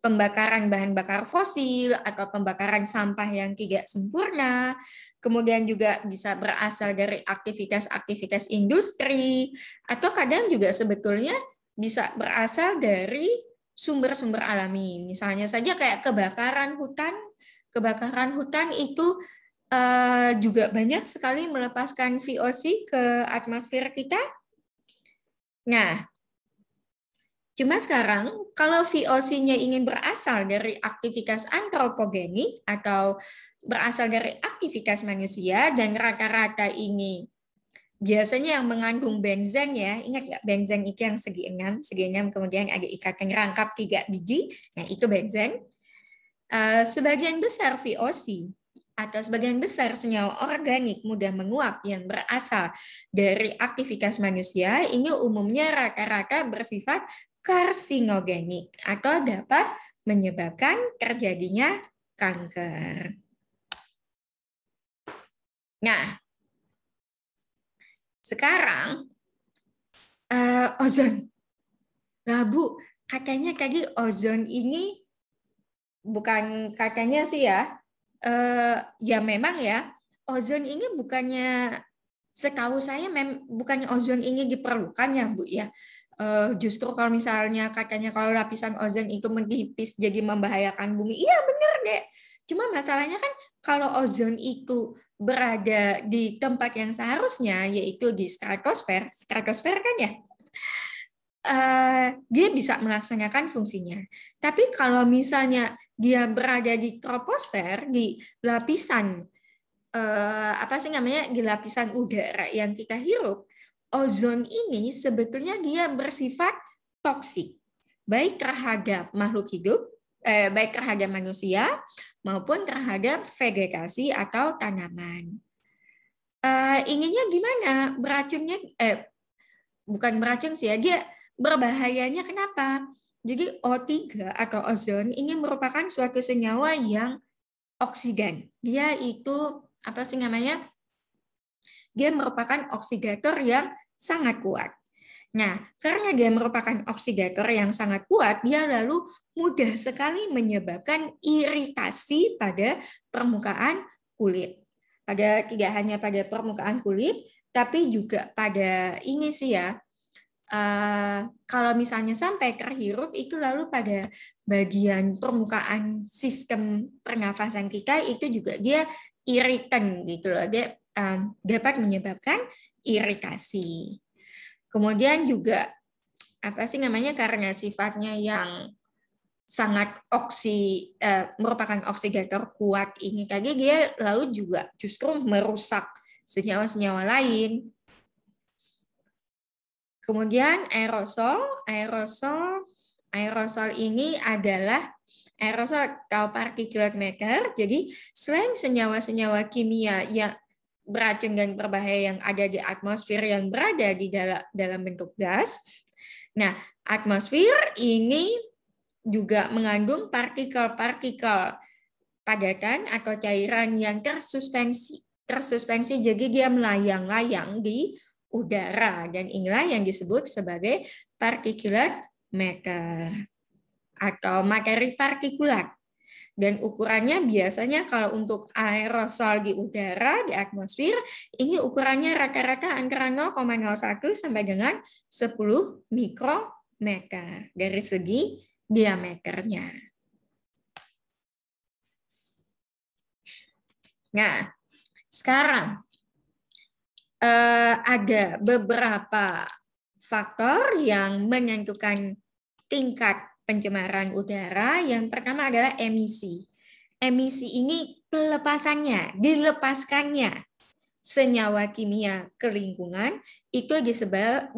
pembakaran bahan bakar fosil atau pembakaran sampah yang tidak sempurna, kemudian juga bisa berasal dari aktivitas-aktivitas industri, atau kadang juga sebetulnya bisa berasal dari sumber-sumber alami. Misalnya saja kayak kebakaran hutan itu juga banyak sekali melepaskan VOC ke atmosfer kita. Nah, cuma sekarang kalau VOC-nya ingin berasal dari aktivitas antropogenik atau berasal dari aktivitas manusia, dan rata-rata ini biasanya yang mengandung benzen ya, ingat nggak benzen itu yang segi enam kemudian ada ikatan rangkap 3 biji, nah itu benzen. Sebagian besar VOC atau sebagian besar senyawa organik mudah menguap yang berasal dari aktivitas manusia ini umumnya rata-rata bersifat karsinogenik atau dapat menyebabkan terjadinya kanker. Nah, sekarang ozon. Nah, Bu, katanya tadi ozon ini bukan katanya sih ya. Ya memang ya, ozon ini bukannya setahu saya bukannya ozon ini diperlukan ya, Bu ya. Justru kalau misalnya katanya kalau lapisan ozon itu menipis jadi membahayakan bumi. Iya, benar deh. Cuma masalahnya kan kalau ozon itu berada di tempat yang seharusnya, yaitu di stratosfer kan ya, dia bisa melaksanakan fungsinya. Tapi kalau misalnya dia berada di troposfer, di lapisan di lapisan udara yang kita hirup, ozon ini sebetulnya dia bersifat toksik, baik terhadap makhluk hidup, baik terhadap manusia maupun terhadap vegetasi atau tanaman. Inginnya gimana? Beracunnya bukan beracun sih ya, dia berbahayanya kenapa? Jadi O3 atau ozon ini merupakan suatu senyawa yang oksidan. Dia itu apa sih namanya? Dia merupakan oksidator yang sangat kuat. Nah, karena dia merupakan oksidator yang sangat kuat, dia lalu mudah sekali menyebabkan iritasi pada permukaan kulit. Tidak hanya pada permukaan kulit, tapi juga pada ini sih ya, kalau misalnya sampai terhirup itu lalu pada bagian permukaan sistem pernafasan kita itu juga dia iritan gitu loh, dia dapat menyebabkan iritasi. Kemudian juga apa sih namanya, karena sifatnya yang sangat merupakan oksidator kuat ini tadi, dia lalu juga justru merusak senyawa-senyawa lain. Kemudian aerosol ini adalah aerosol atau particulate matter. Jadi selain senyawa-senyawa kimia beracun dan berbahaya yang ada di atmosfer yang berada di dalam bentuk gas. Nah, atmosfer ini juga mengandung partikel-partikel padatan atau cairan yang tersuspensi, jadi dia melayang-layang di udara, dan inilah yang disebut sebagai particulate matter atau materi partikulat. Dan ukurannya biasanya kalau untuk aerosol di udara, di atmosfer, ini ukurannya rata-rata antara 0,01 sampai dengan 10 mikrometer dari segi diameternya. Nah, sekarang ada beberapa faktor yang menentukan tingkat pencemaran udara. Yang pertama adalah emisi. Emisi ini dilepaskannya senyawa kimia ke lingkungan, itu disebut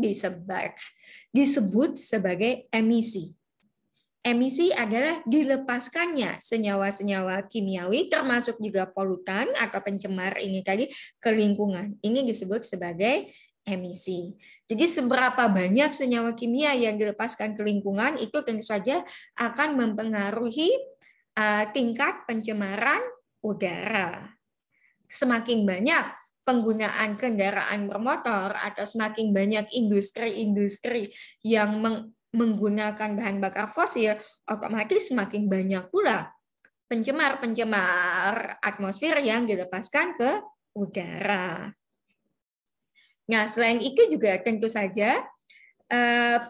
sebagai emisi. Emisi adalah dilepaskannya senyawa-senyawa kimiawi, termasuk juga polutan atau pencemar ini tadi ke lingkungan. Ini disebut sebagai emisi. Jadi seberapa banyak senyawa kimia yang dilepaskan ke lingkungan itu tentu saja akan mempengaruhi tingkat pencemaran udara. Semakin banyak penggunaan kendaraan bermotor atau semakin banyak industri-industri yang menggunakan bahan bakar fosil, otomatis semakin banyak pula pencemar-pencemar atmosfer yang dilepaskan ke udara. Nah, selain itu juga tentu saja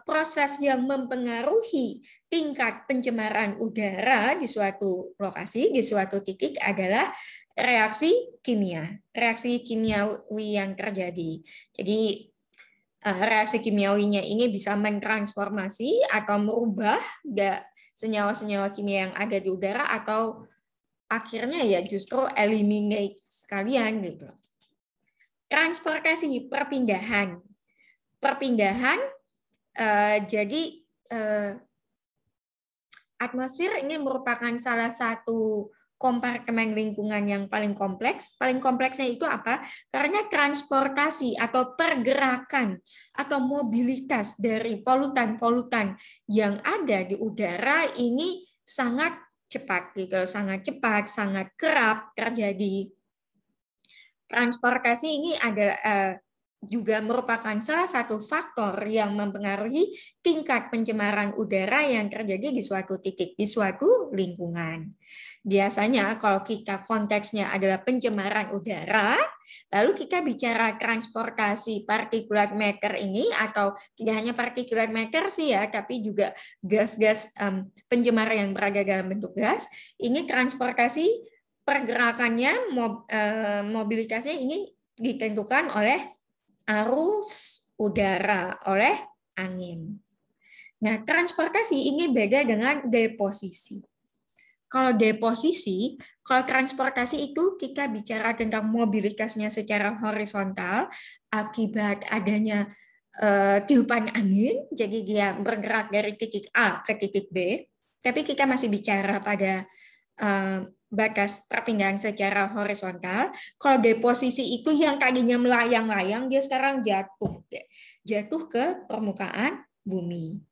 proses yang mempengaruhi tingkat pencemaran udara di suatu lokasi, di suatu titik adalah reaksi kimiawi yang terjadi. Jadi reaksi kimiawinya ini bisa mentransformasi atau merubah senyawa-senyawa kimia yang ada di udara, atau akhirnya ya justru eliminate sekalian gitu. Transportasi, perpindahan. Jadi atmosfer ini merupakan salah satu kompartemen lingkungan yang paling kompleks. Paling kompleksnya itu apa? Karena transportasi atau pergerakan atau mobilitas dari polutan-polutan yang ada di udara ini sangat cepat, sangat kerap terjadi. Transportasi ini adalah juga merupakan salah satu faktor yang mempengaruhi tingkat pencemaran udara yang terjadi di suatu titik, di suatu lingkungan. Biasanya kalau kita konteksnya adalah pencemaran udara, lalu kita bicara transportasi particulate matter ini, atau tidak hanya particulate matter sih ya, tapi juga gas-gas pencemar yang berada dalam bentuk gas, ini transportasi pergerakannya, mobilitasnya ini ditentukan oleh arus udara, oleh angin. Nah, transportasi ini beda dengan deposisi. Kalau transportasi itu kita bicara tentang mobilitasnya secara horizontal akibat adanya tiupan angin, jadi dia bergerak dari titik A ke titik B. Tapi kita masih bicara pada batas perpindahan secara horizontal. Kalau deposisi itu yang tadinya melayang-layang, dia sekarang jatuh ke permukaan bumi.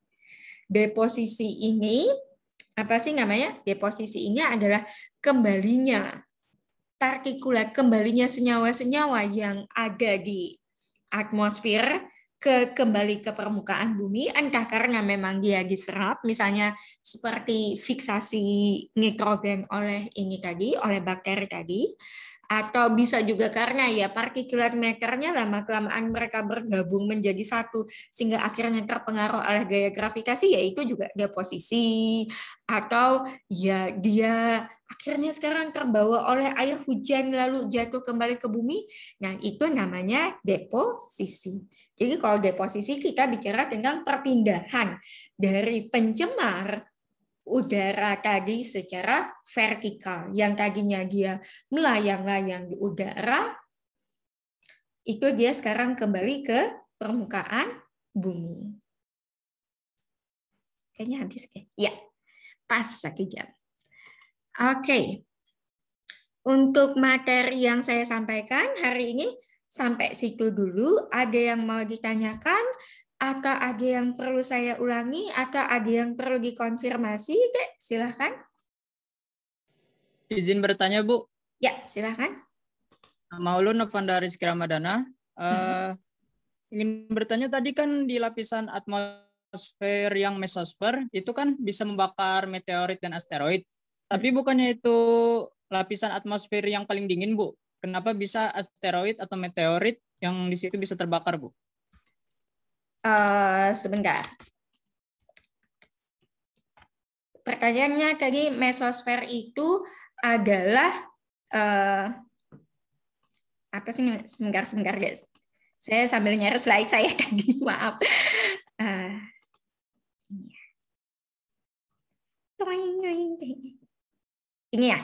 Deposisi ini apa sih namanya? Deposisi ini adalah kembalinya partikulat, kembalinya senyawa-senyawa yang ada di atmosfer kembali ke permukaan bumi, entah karena memang dia diserap, misalnya seperti fiksasi nitrogen oleh bakteri tadi, atau bisa juga karena ya particulate matter-nya lama-kelamaan mereka bergabung menjadi satu sehingga akhirnya terpengaruh oleh gaya gravitasi, yaitu juga deposisi, atau ya dia akhirnya sekarang terbawa oleh air hujan lalu jatuh kembali ke bumi. Nah, itu namanya deposisi. Jadi kalau deposisi kita bicara tentang perpindahan dari pencemar udara tadi secara vertikal, yang tadinya dia melayang-layang di udara, itu dia sekarang kembali ke permukaan bumi. Kayaknya habis ya. Ya, pas 1 jam. Oke. Untuk materi yang saya sampaikan hari ini sampai situ dulu. Ada yang mau ditanyakan? Atau ada yang perlu saya ulangi? Atau ada yang perlu dikonfirmasi? Dek, silahkan. Izin bertanya, Bu. Ya, silahkan. Maulun Novanda Rizky Ramadana. Ingin bertanya tadi kan di lapisan atmosfer yang mesosfer itu kan bisa membakar meteorit dan asteroid. Tapi bukannya itu lapisan atmosfer yang paling dingin, Bu? Kenapa bisa asteroid atau meteorit yang di situ bisa terbakar, Bu? Sebentar. Pertanyaannya tadi mesosfer itu adalah apa sih? Sebentar guys. Saya sambil nyari slide saya tadi, maaf. Ini ya.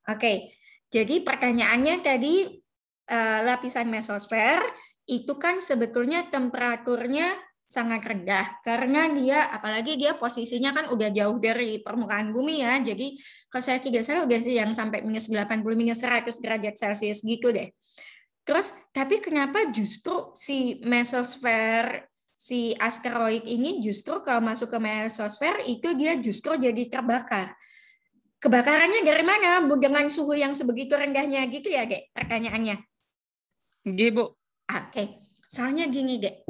Oke, jadi pertanyaannya tadi lapisan mesosfer itu kan sebetulnya temperaturnya sangat rendah karena dia apalagi dia posisinya kan udah jauh dari permukaan bumi ya. Jadi kalau saya tidak salah udah sih yang sampai minus 80 minus 100 derajat Celcius gitu deh. Terus tapi kenapa justru si mesosfer si asteroid ini justru kalau masuk ke mesosfer itu dia justru jadi terbakar. Kebakarannya dari mana, Bu, dengan suhu yang sebegitu rendahnya gitu ya, Dek? Pertanyaannya. Gini, Bu. Oke, soalnya gini, Dek.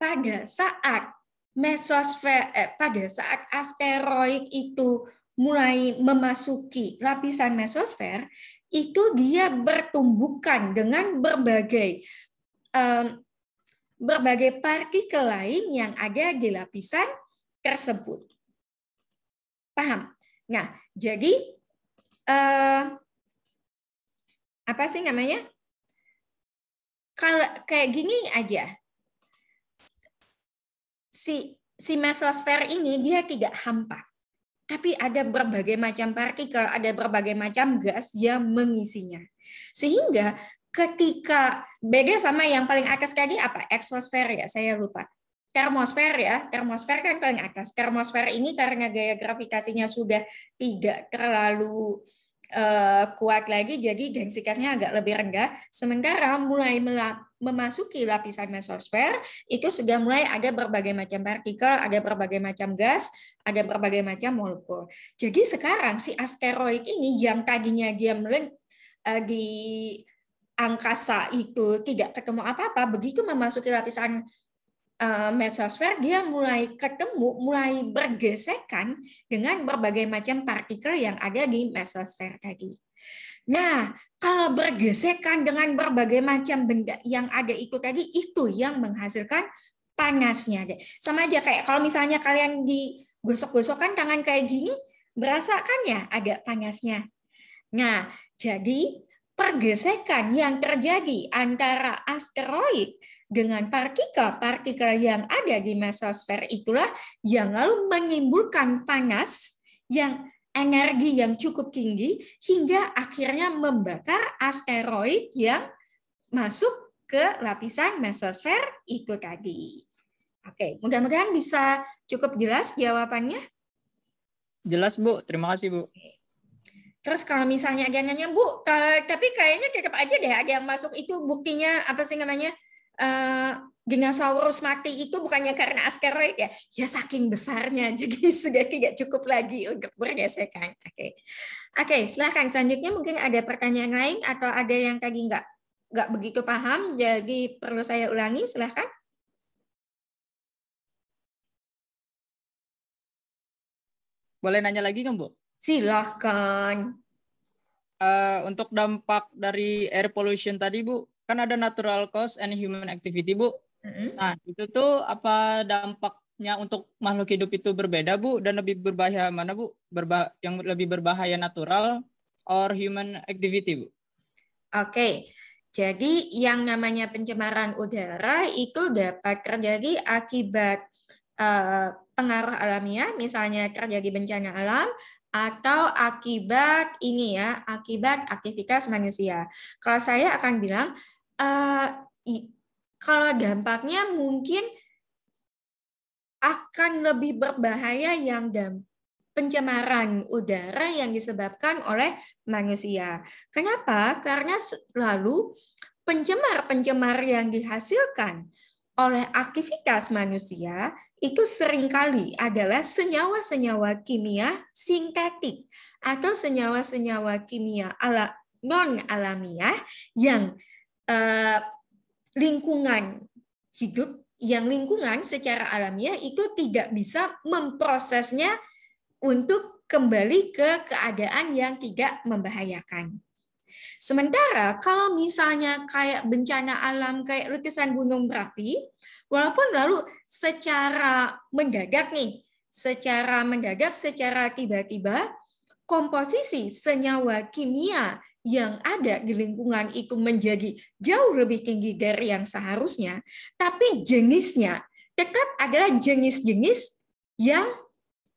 Pada saat mesosfer, pada saat asteroid itu mulai memasuki lapisan mesosfer, itu dia bertumbukan dengan berbagai partikel lain yang ada di lapisan tersebut. Paham? Nah, jadi apa sih namanya? Kalau kayak gini aja, si mesosfer ini dia tidak hampa, tapi ada berbagai macam partikel, ada berbagai macam gas yang mengisinya. Sehingga ketika beda sama yang paling atas tadi apa? Eksosfer ya, saya lupa. Termosfer ya, termosfer kan paling atas. Termosfer ini karena gaya gravitasinya sudah tidak terlalu kuat lagi, jadi densitasnya agak lebih rendah. Sementara mulai memasuki lapisan mesosfer, itu sudah mulai ada berbagai macam partikel, ada berbagai macam gas, ada berbagai macam molekul. Jadi sekarang si asteroid ini yang tadinya dia di angkasa itu tidak ketemu apa-apa, begitu memasuki lapisan mesosfer dia mulai ketemu, mulai bergesekan dengan berbagai macam partikel yang ada di mesosfer tadi. Nah, kalau bergesekan dengan berbagai macam benda yang ada itu tadi, itu yang menghasilkan panasnya. Sama aja kayak kalau misalnya kalian digosok-gosokkan tangan kayak gini, berasa kan ya ada panasnya. Nah, jadi pergesekan yang terjadi antara asteroid dengan partikel-partikel yang ada di mesosfer itulah yang lalu menimbulkan panas yang energi yang cukup tinggi hingga akhirnya membakar asteroid yang masuk ke lapisan mesosfer itu tadi. Oke, mudah-mudahan bisa cukup jelas jawabannya. Jelas, Bu. Terima kasih, Bu. Terus kalau misalnya ada nanya, Bu, tapi kayaknya tetap aja deh ada yang masuk itu buktinya apa sih namanya? Dinosaurus mati itu bukannya karena asteroid ya? Ya saking besarnya, jadi sudah tidak cukup lagi untuk bergesekan. Oke, silahkan. Selanjutnya mungkin ada pertanyaan lain atau ada yang tadi nggak begitu paham, jadi perlu saya ulangi, silahkan. Boleh nanya lagi kan, Bu? Silahkan. Untuk dampak dari air pollution tadi, Bu, kan ada natural cause and human activity, Bu. Nah, itu tuh apa dampaknya untuk makhluk hidup itu berbeda, Bu? Dan lebih berbahaya mana, Bu? Yang lebih berbahaya natural or human activity, Bu? Oke, jadi yang namanya pencemaran udara itu dapat terjadi akibat pengaruh alamiah, misalnya terjadi bencana alam, atau akibat ini ya, akibat aktivitas manusia. Kalau saya akan bilang, kalau dampaknya mungkin akan lebih berbahaya yang pencemaran udara yang disebabkan oleh manusia. Kenapa? Karena lalu pencemar-pencemar yang dihasilkan oleh aktivitas manusia itu seringkali adalah senyawa-senyawa kimia sintetik atau senyawa-senyawa kimia non-alamiah yang lingkungan hidup, yang lingkungan secara alamiah itu tidak bisa memprosesnya untuk kembali ke keadaan yang tidak membahayakan. Sementara kalau misalnya kayak bencana alam, kayak letusan gunung berapi, walaupun lalu secara mendadak nih, secara tiba-tiba, komposisi senyawa kimia yang ada di lingkungan itu menjadi jauh lebih tinggi dari yang seharusnya, tapi jenisnya tetap adalah jenis-jenis yang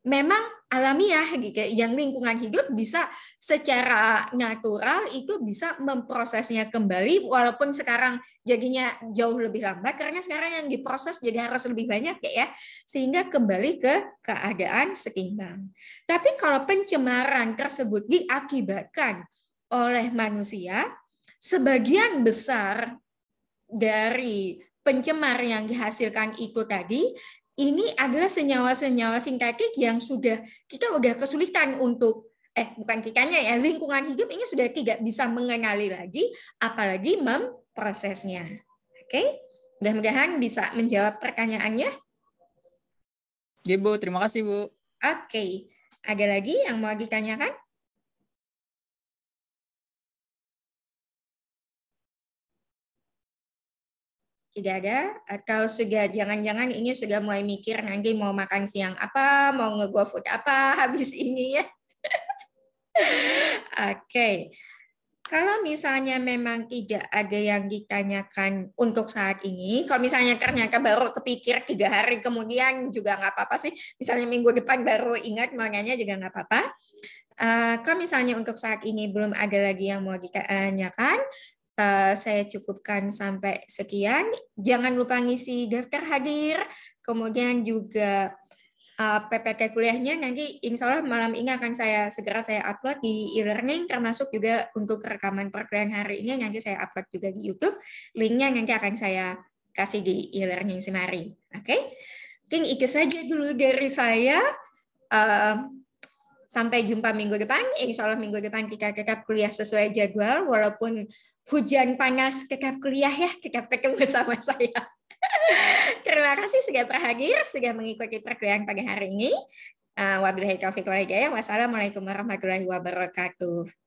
memang alamiah, gitu, yang lingkungan hidup bisa secara natural itu bisa memprosesnya kembali, walaupun sekarang jadinya jauh lebih lambat karena sekarang yang diproses jadi harus lebih banyak ya, sehingga kembali ke keadaan seimbang. Tapi kalau pencemaran tersebut diakibatkan oleh manusia, sebagian besar dari pencemar yang dihasilkan itu tadi ini adalah senyawa-senyawa sintetik yang kita udah kesulitan untuk bukan kitanya ya, lingkungan hidup ini sudah tidak bisa mengenali lagi, apalagi memprosesnya. Oke, mudah-mudahan bisa menjawab pertanyaannya. Ya Bu, terima kasih Bu. Oke, ada lagi yang mau ditanyakan? Tidak ada? Atau sudah jangan-jangan ini sudah mulai mikir nanti mau makan siang apa, mau nge-GoFood apa habis ini ya? Oke. Kalau misalnya memang tidak ada yang ditanyakan untuk saat ini, kalau misalnya ternyata baru kepikir 3 hari kemudian juga nggak apa-apa sih. Misalnya minggu depan baru ingat mau nanya juga nggak apa-apa. Kalau misalnya untuk saat ini belum ada lagi yang mau ditanyakan, saya cukupkan sampai sekian. Jangan lupa ngisi daftar hadir, kemudian juga PPT kuliahnya nanti insya Allah malam ini akan segera saya upload di e-learning, termasuk juga untuk rekaman perkuliahan hari ini nanti saya upload juga di YouTube. Linknya nanti akan saya kasih di e-learning Semari. Oke, mungkin itu saja dulu dari saya. Sampai jumpa minggu depan. Insya Allah minggu depan kita tetap kuliah sesuai jadwal, walaupun hujan panas tetap kuliah ya, tetap ketemu sama saya. Terima kasih sudah berhadir, sudah mengikuti perkuliahan pada hari ini. Wabillahi taufiq wal hidayah. Wassalamualaikum warahmatullahi wabarakatuh.